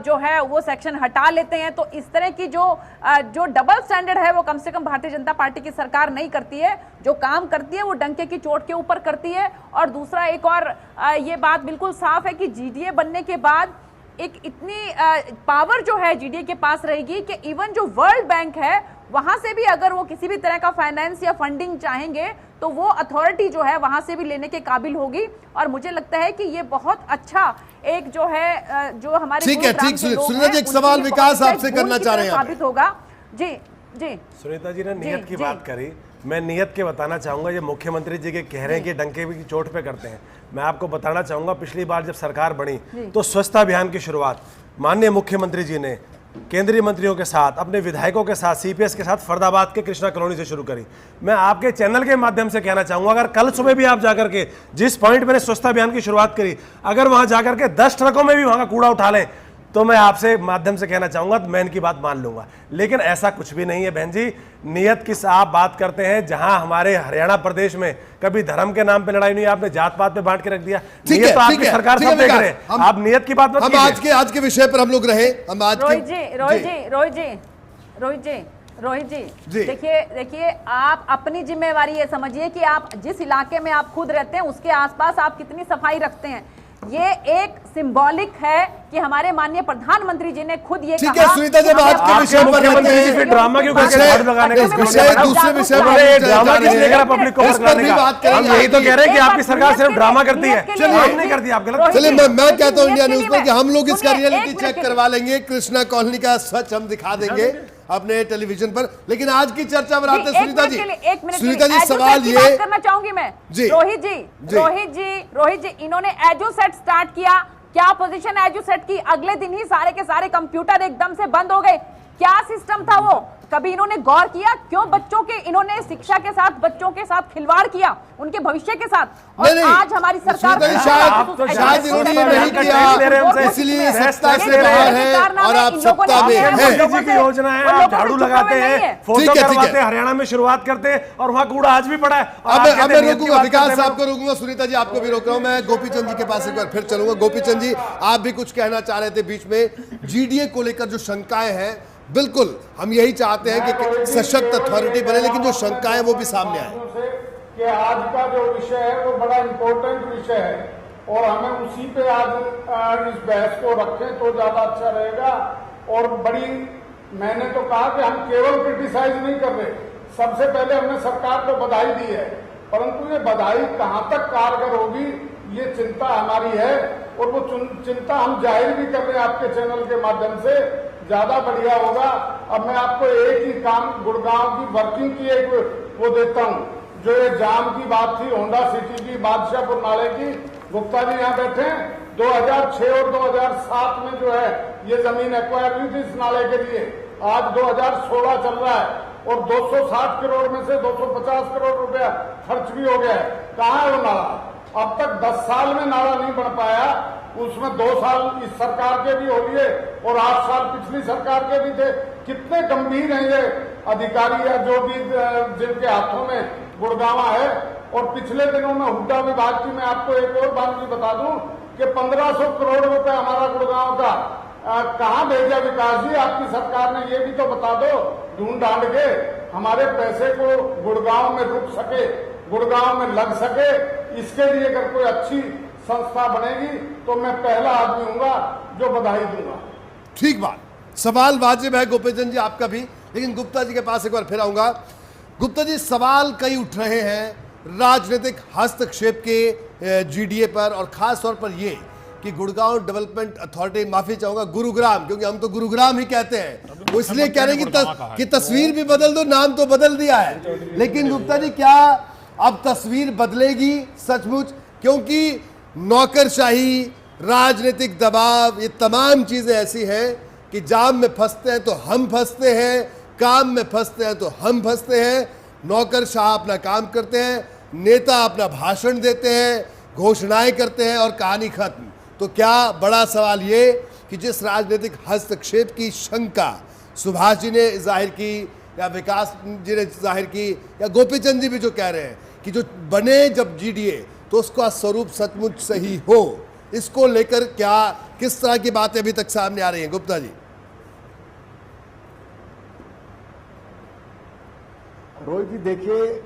जो है वो सेक्शन हटा लेते हैं। तो इस तरह की जो डबल स्टैंडर्ड है वो कम से कम भारतीय जनता पार्टी की सरकार नहीं करती है। जो काम करती है वो डंके की चोट के ऊपर करती है। और दूसरा एक और ये बात बिल्कुल साफ है कि जीडीए बनने के बाद एक इतनी पावर जो है जीडीए के पास रहेगी कि इवन जो वर्ल्ड बैंक है वहां से भी अगर वो किसी भी तरह का फाइनेंस या फंडिंग चाहेंगे तो वो अथॉरिटी जो है वहां से भी लेने के काबिल होगी। और मुझे लगता है कि ये बहुत अच्छा एक जो है जो हमारे ठीक है, ठीक सुनीता जी, एक सवाल विकास आपसे करना चाह रहे हैं, साबित होगा। जी जी सुनीता जी ने नियत की बात करी, मैं नियत के बताना चाहूंगा, ये मुख्यमंत्री जी के कह रहे हैं कि डंके की चोट पे करते हैं। मैं आपको बताना चाहूंगा पिछली बार जब सरकार बनी तो स्वच्छता अभियान की शुरुआत माननीय मुख्यमंत्री जी ने केंद्रीय मंत्रियों के साथ, अपने विधायकों के साथ, सीपीएस के साथ फरीदाबाद के कृष्णा कॉलोनी से शुरू करी। मैं आपके चैनल के माध्यम से कहना चाहूंगा अगर कल सुबह भी आप जाकर के जिस पॉइंट मैंने स्वच्छता अभियान की शुरुआत करी, अगर वहां जाकर के 10 ट्रकों में भी वहां का कूड़ा उठा लें तो मैं आपसे माध्यम से कहना चाहूंगा मैं इनकी बात मान लूंगा। लेकिन ऐसा कुछ भी नहीं है बहन जी। नियत की आप बात करते हैं, जहां हमारे हरियाणा प्रदेश में कभी धर्म के नाम पे लड़ाई नहीं, आपने जात पात पे बांट के रख दिया। नियत तो आपकी सरकार सब देख रहे हैं, आप नियत की बात मत कीजिए। आज के विषय पर हम लोग रहे, हम आज रोहित जी देखिए आप अपनी जिम्मेवारी ये समझिए कि आप जिस इलाके में आप खुद रहते हैं उसके आसपास आप कितनी सफाई रखते हैं। ये एक सिंबॉलिक है कि हमारे माननीय प्रधानमंत्री जी ने खुद ये कहा। सुनीता जब आज के विषय पर फिर ड्रामा क्यों करके लगाने का दूसरे विषय पर ड्रामा किस लेकर पब्लिक को लगाने का? हम यही तो कह रहे हैं कि आपकी सरकार सिर्फ ड्रामा करती है, नहीं करती, आप गलत। चलिए मैं कहता हूँ इंडिया न्यूज पर कि हम लोग इसका रियलिटी चेक करवा लेंगे, कृष्णा कॉलोनी का सच हम दिखा देंगे अपने टेलीविजन पर। लेकिन आज की चर्चा में आते हैं सुनीता जी सवाल ये करना चाहूंगी मैं। रोहित जी इन्होंने एजो सेट स्टार्ट किया क्या पोजीशन है जो सेट की, अगले दिन ही सारे के सारे कंप्यूटर एकदम से बंद हो गए। क्या सिस्टम था वो? कभी इन्होंने गौर किया क्यों बच्चों के, इन्होंने शिक्षा के साथ बच्चों के साथ खिलवाड़ किया, उनके भविष्य के साथ। और नहीं, आज हमारी सरकार शायद इन्होंने ये नहीं किया, इसलिए सत्ता से बाहर है और आप सत्ता में हैं। की योजना है, आप झाड़ू लगाते हैं, फोटो करवाते हैं, हरियाणा में शुरुआत करते हैं और वहां कूड़ा आज भी पड़ा है। अब मैं रोकूंगा, विकास साहब को रोकूंगा, सुनीता जी आपको भी रोक रहा हूं मैं। गोपीचंद जी के पास एक बार फिर चलूंगा। गोपीचंद जी, आप भी कुछ कहना चाह रहे थे बीच में, जीडीए को लेकर जो शंकाएं हैं, बिल्कुल हम यही चाहते हैं कि सशक्त अथॉरिटी बने, लेकिन जो शंकाएं वो भी सामने आए कि आज का जो विषय है वो बड़ा इम्पोर्टेंट विषय है और हमें उसी पे आज इस बहस को रखें तो ज्यादा अच्छा रहेगा। और बड़ी, मैंने तो कहा कि हम केवल क्रिटिसाइज नहीं कर रहे, सबसे पहले हमने सरकार को बधाई दी है, परंतु ये बधाई कहां तक कारगर होगी ये चिंता हमारी है और वो चिंता हम जाहिर भी कर रहे हैं आपके चैनल के माध्यम से। ज्यादा बढ़िया होगा। अब मैं आपको एक ही काम, गुड़गांव की वर्किंग की एक वो देता हूं, जो ये जाम की बात थी, होंडा सिटी की, बादशाहपुर नाले की, गुप्ता जी यहाँ बैठे हैं, 2006 और 2007 में जो है ये जमीन एक्वायर हुई थी इस नाले के लिए। आज 2016 चल रहा है और 260 करोड़ में से 250 करोड़ रुपया खर्च भी हो गया है। कहाँ है वो नाला? अब तक 10 साल में नाला नहीं बन पाया, उसमें 2 साल इस सरकार के भी हो लिए और 8 साल पिछली सरकार के भी थे। कितने गंभीर हैं ये अधिकारी या जो भी जिनके हाथों में गुड़गांवा है। और पिछले दिनों में हुड्डा विभाग की मैं आपको एक और बात भी बता दूं कि 1500 करोड़ रुपए हमारा गुड़गांव का कहाँ भेजा विकास जी आपकी सरकार ने, ये भी तो बता दो। ढूंढ ढांड के हमारे पैसे को गुड़गांव में रुक सके, गुड़गांव में लग सके, इसके लिए अगर कोई अच्छी संस्था बनेगी तो मैं पहला आदमी हूंगा जो बधाई दूंगा। ठीक बात, सवाल वाजिब है गोपीचंद जी आपका भी, लेकिन गुप्ता जी के पास एक बार फिर आऊंगा। गुप्ता जी, सवाल कई उठ रहे हैं राजनीतिक हस्तक्षेप के जीडीए पर, और खास तौर पर ये कि गुड़गांव डेवलपमेंट अथॉरिटी, माफी चाहूंगा गुरुग्राम, क्योंकि हम तो गुरुग्राम ही कहते हैं, वो इसलिए कह रहे हैं कि तस्वीर भी बदल दो, नाम तो बदल दिया है। लेकिन गुप्ता जी, क्या अब तस्वीर बदलेगी सचमुच? क्योंकि नौकरशाही, राजनीतिक दबाव, ये तमाम चीजें ऐसी हैं कि जाम में फंसते हैं तो हम फंसते हैं, काम में फंसते हैं तो हम फंसते हैं। नौकरशाह अपना काम करते हैं, नेता अपना भाषण देते हैं, घोषणाएं करते हैं और कहानी खत्म। तो क्या बड़ा सवाल ये कि जिस राजनीतिक हस्तक्षेप की शंका सुभाष जी ने जाहिर की या विकास जी ने जाहिर की या गोपीचंद जी भी जो कह रहे हैं कि जो बने जब जीडीए तो उसका स्वरूप सचमुच सही हो, इसको लेकर क्या किस तरह की बातें अभी तक सामने आ रही हैं गुप्ता जी? रोहित जी, देखिए,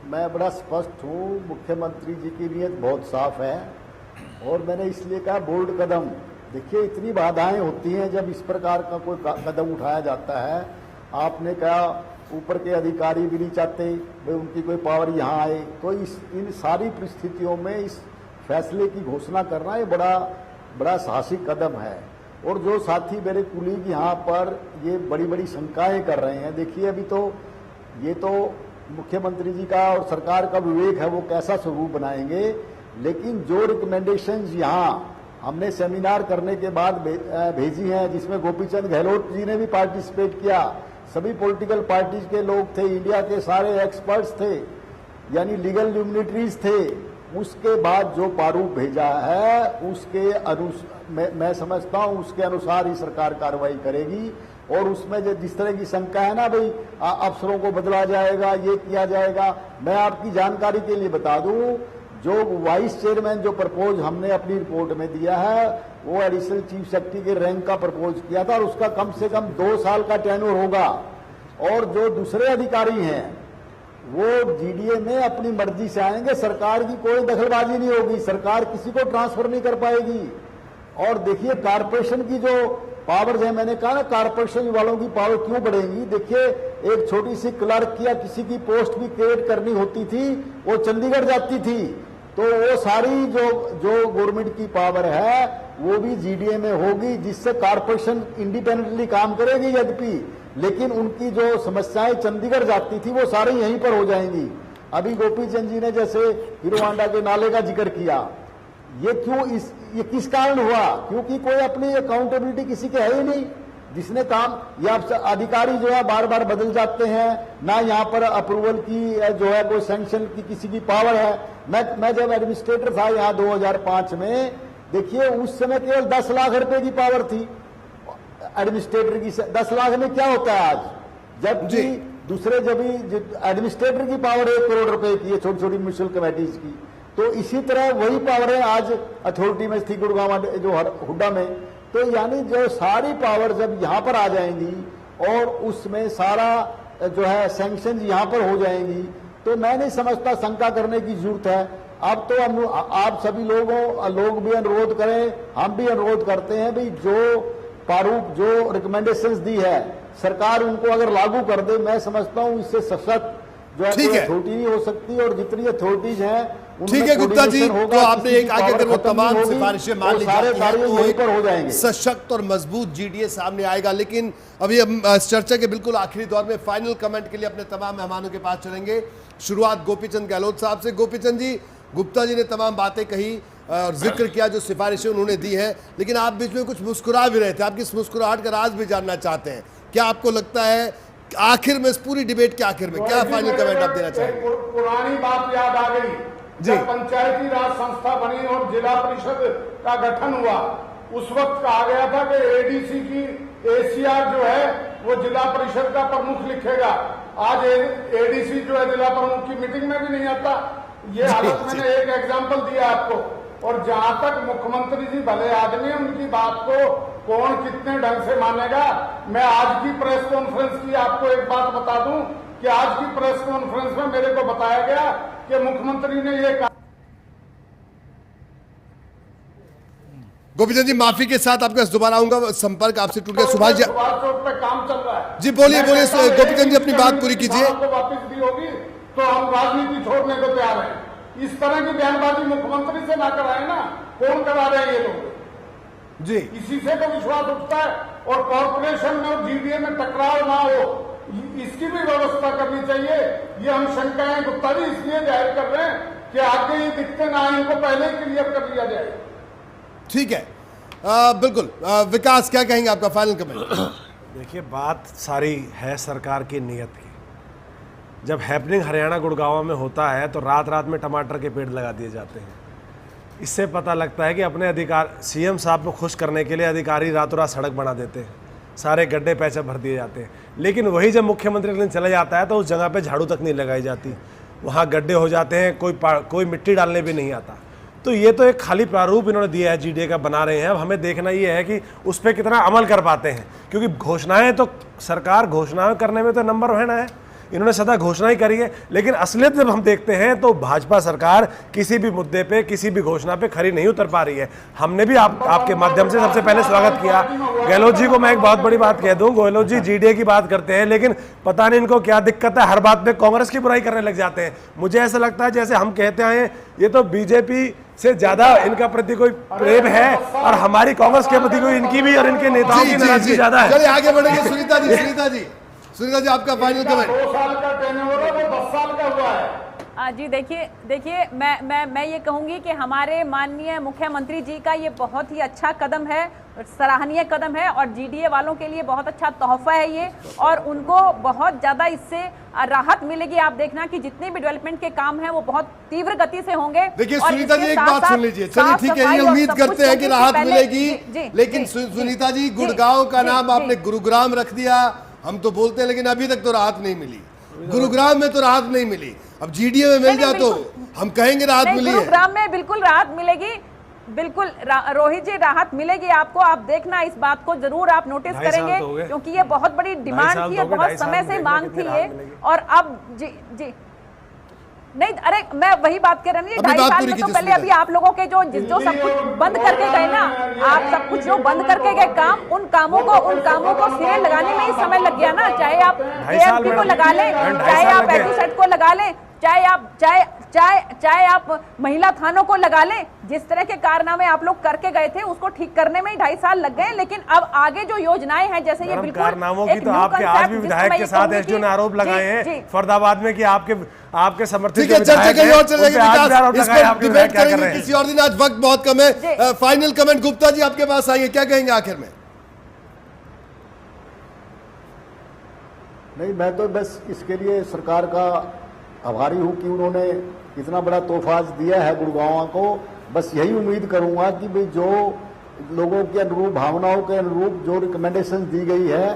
मैं बड़ा स्पष्ट हूँ, मुख्यमंत्री जी की नीयत बहुत साफ है और मैंने इसलिए कहा बोल्ड कदम। देखिए, इतनी बाधाएं होती हैं जब इस प्रकार का कोई कदम उठाया जाता है। आपने कहा ऊपर के अधिकारी भी नहीं चाहते भाई उनकी कोई पावर यहाँ आए, तो इन सारी परिस्थितियों में इस फैसले की घोषणा करना ये बड़ा साहसिक कदम है। और जो साथी मेरे कुलीग यहाँ पर ये बड़ी बड़ी शंकाएं कर रहे हैं, देखिए अभी तो ये तो मुख्यमंत्री जी का और सरकार का विवेक है वो कैसा स्वरूप बनाएंगे, लेकिन जो रिकमेंडेशंस यहाँ हमने सेमिनार करने के बाद भेजी हैं, जिसमें गोपीचंद गहलोत जी ने भी पार्टिसिपेट किया, सभी पॉलिटिकल पार्टीज के लोग थे, इंडिया के सारे एक्सपर्ट्स थे, यानी लीगल ल्यूमिनेटरीज थे, उसके बाद जो प्रारूप भेजा है उसके मैं समझता हूं उसके अनुसार ही सरकार कार्रवाई करेगी। और उसमें जो जिस तरह की शंका है ना भाई अफसरों को बदला जाएगा, ये किया जाएगा, मैं आपकी जानकारी के लिए बता दूं, जो वाइस चेयरमैन जो प्रपोज हमने अपनी रिपोर्ट में दिया है वो एडिशनल चीफ सेक्रेटरी के रैंक का प्रपोज किया था और उसका कम से कम 2 साल का टेन्योर होगा। और जो दूसरे अधिकारी हैं वो जीडीए में अपनी मर्जी से आएंगे, सरकार की कोई दखलबाजी नहीं होगी, सरकार किसी को ट्रांसफर नहीं कर पाएगी। और देखिए कारपोरेशन की जो पावर्स है, मैंने कहा ना कारपोरेशन वालों की पावर क्यों बढ़ेगी। देखिए एक छोटी सी क्लर्क की या किसी की पोस्ट भी क्रिएट करनी होती थी वो चंडीगढ़ जाती थी, तो वो सारी जो गवर्नमेंट की पावर है वो भी जीडीए में होगी, जिससे कारपोरेशन इंडिपेंडेंटली काम करेगी यद्यपि, लेकिन उनकी जो समस्याएं चंडीगढ़ जाती थी वो सारी यहीं पर हो जाएंगी। अभी गोपीचंद जी ने जैसे हीरो होंडा के नाले का जिक्र किया, ये क्यों ये किस कारण हुआ? क्योंकि कोई अपनी अकाउंटेबिलिटी किसी के है ही नहीं। जिसने काम, या अधिकारी जो है बार बार बदल जाते हैं, ना यहाँ पर अप्रूवल की जो है कोई सैंक्शन की किसी की पावर है। मैं जब एडमिनिस्ट्रेटर था यहाँ 2005 में, देखिए उस समय केवल 10 लाख रुपए की पावर थी एडमिनिस्ट्रेटर की। 10 लाख में क्या होता है आज? जबकि दूसरे जब एडमिनिस्ट्रेटर की पावर 1 करोड़ रुपए की है, छोटी छोटी म्यूनिसिपल कमेटीज की। तो इसी तरह वही पावर है आज अथॉरिटी में थी गुड़गांव जो हुड्डा में। तो यानी जो सारी पावर जब यहाँ पर आ जाएंगी और उसमें सारा जो है सैंक्शन यहाँ पर हो जाएंगी, तो मैं नहीं समझता शंका करने की जरूरत है। अब तो हम आप सभी लोग भी अनुरोध करें, हम भी अनुरोध करते हैं भाई जो प्रारूप जो रिकमेंडेशंस दी है सरकार, उनको अगर लागू कर दे, मैं समझता हूं इससे सशक्त जो है अथॉरिटी नहीं हो सकती। और जितनी अथॉरिटीज हैं ठीक है गुप्ता जी, तो आपने एक आगे अगर वो तमाम सिफारिशें मान ली जाती हैं तो वहीं पर हो जाएंगे, सशक्त और मजबूत जीडीए सामने आएगा। लेकिन अभी हम इस चर्चा के बिल्कुल आखिरी दौर में फाइनल कमेंट के लिए अपने तमाम मेहमानों के पास चलेंगे। शुरुआत गोपीचंद गहलोत साहब से। गोपीचंद जी, गुप्ता जी ने तमाम बातें कही और जिक्र किया जो सिफारिशें उन्होंने दी हैं, लेकिन आप बीच में कुछ मुस्कुरा भी रहे थे। आपकी इस मुस्कुराहट का राज भी जानना चाहते हैं। क्या आपको लगता है आखिर में, इस पूरी डिबेट के आखिर में क्या फाइनल कमेंट आप देना चाहेंगे? पुरानी बात याद आ गई, जब पंचायती राज संस्था बनी और जिला परिषद का गठन हुआ, उस वक्त कहा गया था कि एडीसी की एसीआर जो है वो जिला परिषद का प्रमुख लिखेगा। आज एडीसी जो है जिला प्रमुख की मीटिंग में भी नहीं आता। ये हालत मैंने एक एग्जांपल दिया आपको। और जहां तक मुख्यमंत्री जी भले आदमी, उनकी बात को कौन कितने ढंग से मानेगा। मैं आज की प्रेस कॉन्फ्रेंस की आपको एक बात बता दूं कि आज की प्रेस कॉन्फ्रेंस में मेरे को बताया गया कि मुख्यमंत्री ने ये कहा। गोपीचंद जी, माफी के साथ आपके दोबारा आऊंगा, संपर्क आपसे टूट गया। सुभाष जी चौक पे काम चल रहा है जी, बोलिए गोपीचंद जी, अपनी बात पूरी कीजिए। वापिस दी होगी तो हम राजनीति छोड़ने को तैयार हैं। इस तरह की बयानबाजी मुख्यमंत्री से ना कराए ना, कौन करा रहे हैं ये लोग जी? इसी से तो विश्वास उठता है। और कॉर्पोरेशन में और जीडीए में टकराव ना हो, इसकी भी व्यवस्था करनी चाहिए। ये हम शंकाएं गुप्ता जी इसलिए जाहिर कर रहे हैं कि आगे ये दिक्कतें ना आए, इनको पहले ही क्लियर कर दिया जाए। ठीक है, बिल्कुल। विकास, क्या कहेंगे, आपका फाइनल कमेंट? देखिए, बात सारी है सरकार की नीयत की। जब हैपनिंग हरियाणा गुड़गांव में होता है तो रात रात में टमाटर के पेड़ लगा दिए जाते हैं। इससे पता लगता है कि अपने अधिकार सीएम साहब को खुश करने के लिए अधिकारी रातों रात सड़क बना देते हैं, सारे गड्ढे पैसे भर दिए जाते हैं। लेकिन वही जब मुख्यमंत्री के दिन चला जाता है तो उस जगह पे झाड़ू तक नहीं लगाई जाती, वहाँ गड्ढे हो जाते हैं, कोई मिट्टी डालने भी नहीं आता। तो ये तो एक खाली प्रारूप इन्होंने दिया है, जीडीए का बना रहे हैं। अब हमें देखना ये है कि उस पर कितना अमल कर पाते हैं, क्योंकि घोषणाएं तो सरकार घोषणाएं करने में तो नंबर 1 है, इन्होंने सदा घोषणा ही करी है। लेकिन असलियत जब हम देखते हैं तो भाजपा सरकार किसी भी मुद्दे पे, किसी भी घोषणा पे खरी नहीं उतर पा रही है। हमने भी आपके माध्यम से सबसे पहले स्वागत किया। गहलोत जी को मैं एक बहुत बड़ी बात कह दूं, गहलोत जी जीडीए की बात करते हैं, लेकिन पता नहीं इनको क्या दिक्कत है, हर बात पे कांग्रेस की बुराई करने लग जाते हैं। मुझे ऐसा लगता है जैसे हम कहते आए ये तो बीजेपी से ज्यादा इनका प्रति कोई प्रेम है और हमारी कांग्रेस के प्रति कोई इनकी भी और इनके नेताओं की नाराजगी ज्यादा है। चलिए आगे बढ़ेंगे। सुनीता जी, आपका फाइनल कमेंट? 2 साल का टेन्योर है, वो 10 साल का हुआ है। जी देखिए मैं ये कहूंगी कि हमारे माननीय मुख्यमंत्री जी का ये बहुत ही अच्छा कदम है, सराहनीय कदम है और जीडीए वालों के लिए बहुत अच्छा तोहफा है ये, और उनको बहुत ज्यादा इससे राहत मिलेगी। आप देखना कि जितने भी डेवलपमेंट के काम हैं वो बहुत तीव्र गति से होंगे। देखिए सुनीता जी, एक बात सुन लीजिए। चलिए ठीक है, ये उम्मीद करते हैं कि राहत मिलेगी, लेकिन सुनीता जी, गुड़गांव का नाम आपने गुरुग्राम रख दिया। हम तो बोलते हैं लेकिन अभी तक तो राहत नहीं मिली। गुरुग्राम में तो राहत नहीं मिली, अब जीडीए में मिल जाए तो हम कहेंगे राहत मिली है। गुरुग्राम में बिल्कुल राहत मिलेगी, बिल्कुल रोहित जी राहत मिलेगी आपको। आप देखना, इस बात को जरूर आप नोटिस करेंगे, क्योंकि ये बहुत बड़ी डिमांड थी और बहुत समय से मांग थी ये। और अब जी नहीं, अरे मैं वही बात कर रही हूँ, 2.5 साल में तो पहले अभी आप लोगों के जो सब कुछ बंद करके गए ना, आप सब कुछ जो बंद करके गए काम, उन कामों को सिरे लगाने में ही समय लग गया ना। चाहे आप एएमपी को लगा लें, चाहे आप एडुसेट को लगा लें, चाहे चाहे आप महिला थानों को लगा लें, जिस तरह के कारनामे आप लोग करके गए थे उसको ठीक करने में ही 2.5 साल लग गए, लेकिन अब आगे जो योजनाएं हैं जैसे ये बिल्कुल कारनामों की तो आपके आज भी विधायक के साथ एसडीओ ने आरोप लगाए हैं फरीदाबाद में कि आपके समर्थक ठीक है, चर्चा कहीं और चलेगी विकास, इस पर डिबेट करेंगे किसी और दिन, आज वक्त बहुत कम है। फाइनल कमेंट गुप्ता जी आपके पास आइए, क्या कहेंगे आखिर में? नहीं, मैं तो बस इसके लिए सरकार का आभारी हूं कि उन्होंने इतना बड़ा तोहफा आज दिया है गुड़गांव को। बस यही उम्मीद करूंगा कि भाई जो लोगों के अनुरूप, भावनाओं के अनुरूप जो रिकमेंडेशन दी गई है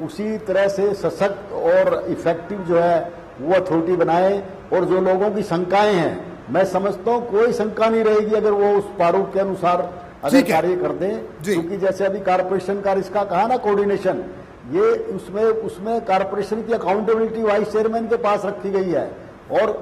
उसी तरह से सशक्त और इफेक्टिव जो है वो अथॉरिटी बनाए। और जो लोगों की शंकाएं हैं, मैं समझता हूं कोई शंका नहीं रहेगी अगर वो उस प्रारूप के अनुसार अगर कार्य कर दें, क्योंकि जैसे अभी कारपोरेशन का इसका कहा ना कोऑर्डिनेशन, ये उसमें कारपोरेशन की अकाउंटेबिलिटी वाइस चेयरमैन के पास रखी गई है और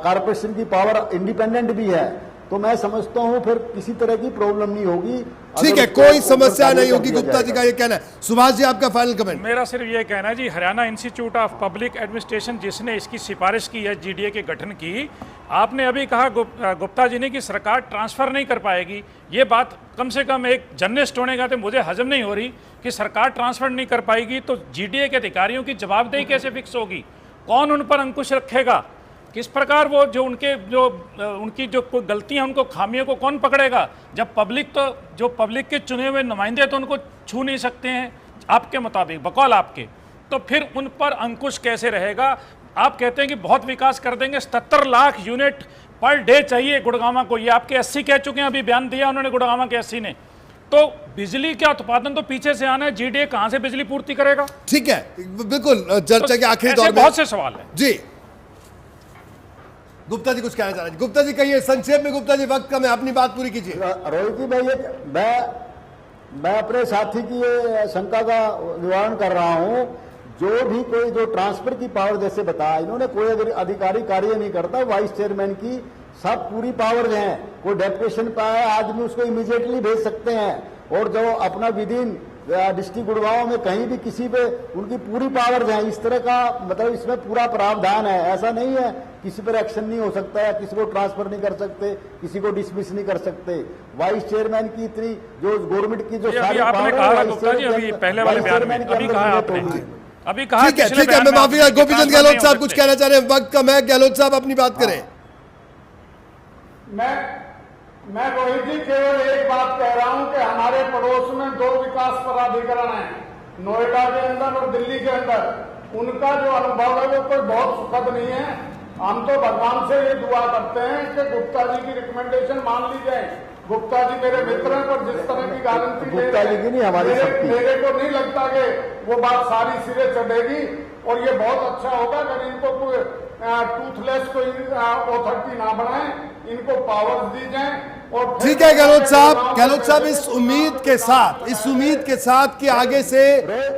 कारपोरेशन की पावर इंडिपेंडेंट भी है। तो मैं समझता हूं फिर किसी तरह की प्रॉब्लम नहीं होगी। ठीक है, कोई समस्या नहीं होगी, गुप्ता जी का ये कहना है। सुभाष जी आपका फाइनल कमेंट? मेरा सिर्फ ये कहना है जी, Haryana institute of public administration जिसने इसकी सिफारिश की है जीडीए के गठन की, आपने अभी कहा गुप्ता जी ने कि सरकार ट्रांसफर नहीं कर पाएगी। ये बात कम से कम एक जर्नलिस्ट होने का तो मुझे हजम नहीं हो रही कि सरकार ट्रांसफर नहीं कर पाएगी तो जीडीए के अधिकारियों की जवाबदेही कैसे फिक्स होगी? कौन उन पर अंकुश रखेगा? किस प्रकार वो उनकी जो कोई गलतियां, उनको खामियों को कौन पकड़ेगा? जब पब्लिक के चुने हुए नुमाइंदे तो उनको छू नहीं सकते हैं आपके मुताबिक, बकौल आपके, तो फिर उन पर अंकुश कैसे रहेगा? आप कहते हैं कि बहुत विकास कर देंगे, 77 लाख यूनिट पर डे चाहिए गुड़गांव को, ये आपके 80 कह चुके हैं, अभी बयान दिया उन्होंने गुड़गांव के 80 ने। तो बिजली का उत्पादन तो पीछे से आना है, जीडीए कहां से बिजली पूर्ति करेगा? ठीक है, बिल्कुल चर्चा के आखिरी दौर में बहुत से सवाल है जी। गुप्ता जी कुछ कहना चाह रहे हैं? गुप्ता जी कहिए संक्षेप में, गुप्ता जी वक्त कम है, अपनी बात पूरी कीजिए। रोहित जी, मैं अपने साथी की ये शंका का निवारण कर रहा हूं। जो भी कोई जो ट्रांसफर की पावर जैसे बताया इन्होंने, कोई अगर अधिकारी कार्य नहीं करता, वाइस चेयरमैन की सब पूरी पावर हैं। कोई डेपुटेशन पाया आदमी उसको इमीडिएटली भेज सकते हैं और जो अपना विदिन डिस्ट्रिक्ट गुड़गांव में कहीं भी किसी पे उनकी पूरी पावर है। इस तरह का मतलब इसमें पूरा प्रावधान है। ऐसा नहीं है किसी पर एक्शन नहीं हो सकता है, किसी को ट्रांसफर नहीं कर सकते, किसी को डिसमिस नहीं कर सकते। वाइस चेयरमैन की इतनी जो गवर्नमेंट की जो सारी पावर है, पहले वाले बयान में अभी कहा आपने, अभी कहा। ठीक है, मैं माफी, गोपीचंद गहलोत साहब कुछ कहना चाह रहे हैं, वक्त कम है, गहलोत साहब अपनी बात करें। मैं रोहित जी केवल एक बात कह रहा हूं कि हमारे पड़ोस में 2 विकास प्राधिकरण हैं, नोएडा के अंदर और दिल्ली के अंदर। उनका जो अनुभव है वो कोई बहुत सुखद नहीं है। हम तो भगवान से ये दुआ करते हैं कि गुप्ता जी की रिकमेंडेशन मान ली जाए। गुप्ता जी मेरे मित्र हैं, पर जिस तरह की गारंटी गुप्ता जी की नहीं, हमारी मेरे को नहीं लगता कि वो बात सारी सिरे चढ़ेगी। और ये बहुत अच्छा होगा अगर इनको कोई टूथलेस कोई अथॉरिटी ना बनाए, इनको पावर्स दी जाए। और ठीक है गहलोत साहब, इस उम्मीद के साथ कि आगे से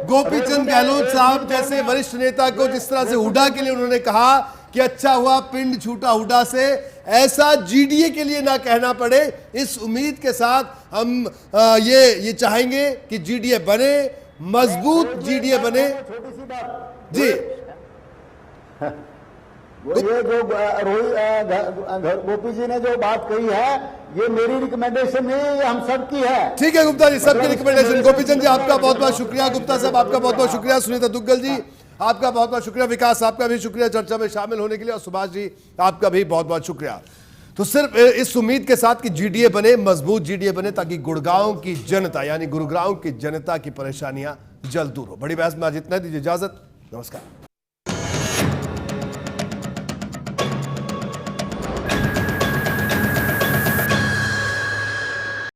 गोपीचंद गहलोत साहब जैसे वरिष्ठ नेता को जिस तरह से हुडा के लिए उन्होंने कहा कि अच्छा हुआ पिंड छूटा हुडा से, ऐसा जीडीए के लिए ना कहना पड़े, इस उम्मीद के साथ हम ये चाहेंगे कि जीडीए बने, मजबूत जीडीए बने। जी, ये जो गोपी जी ने जो बात कही है, ये मेरी रिकमेंडेशन नहीं है, ये हम सब की है। ठीक है गुप्ता जी, सबकी रिकमेंडेशन। गोपीचंद जी आपका बहुत बहुत शुक्रिया, गुप्ता साहब आपका बहुत बहुत शुक्रिया, सुनीता दुग्गल जी आपका बहुत बहुत शुक्रिया, विकास आपका भी शुक्रिया चर्चा में शामिल होने के लिए, और सुभाष जी आपका भी बहुत बहुत शुक्रिया। तो सिर्फ इस उम्मीद के साथ कि जीडीए बने, मजबूत जीडीए बने, ताकि गुड़गांव की जनता यानी गुरुग्राम की जनता की परेशानियां जल्द दूर हो। बड़ी बहस में आज इतना, दीजिए इजाजत, नमस्कार।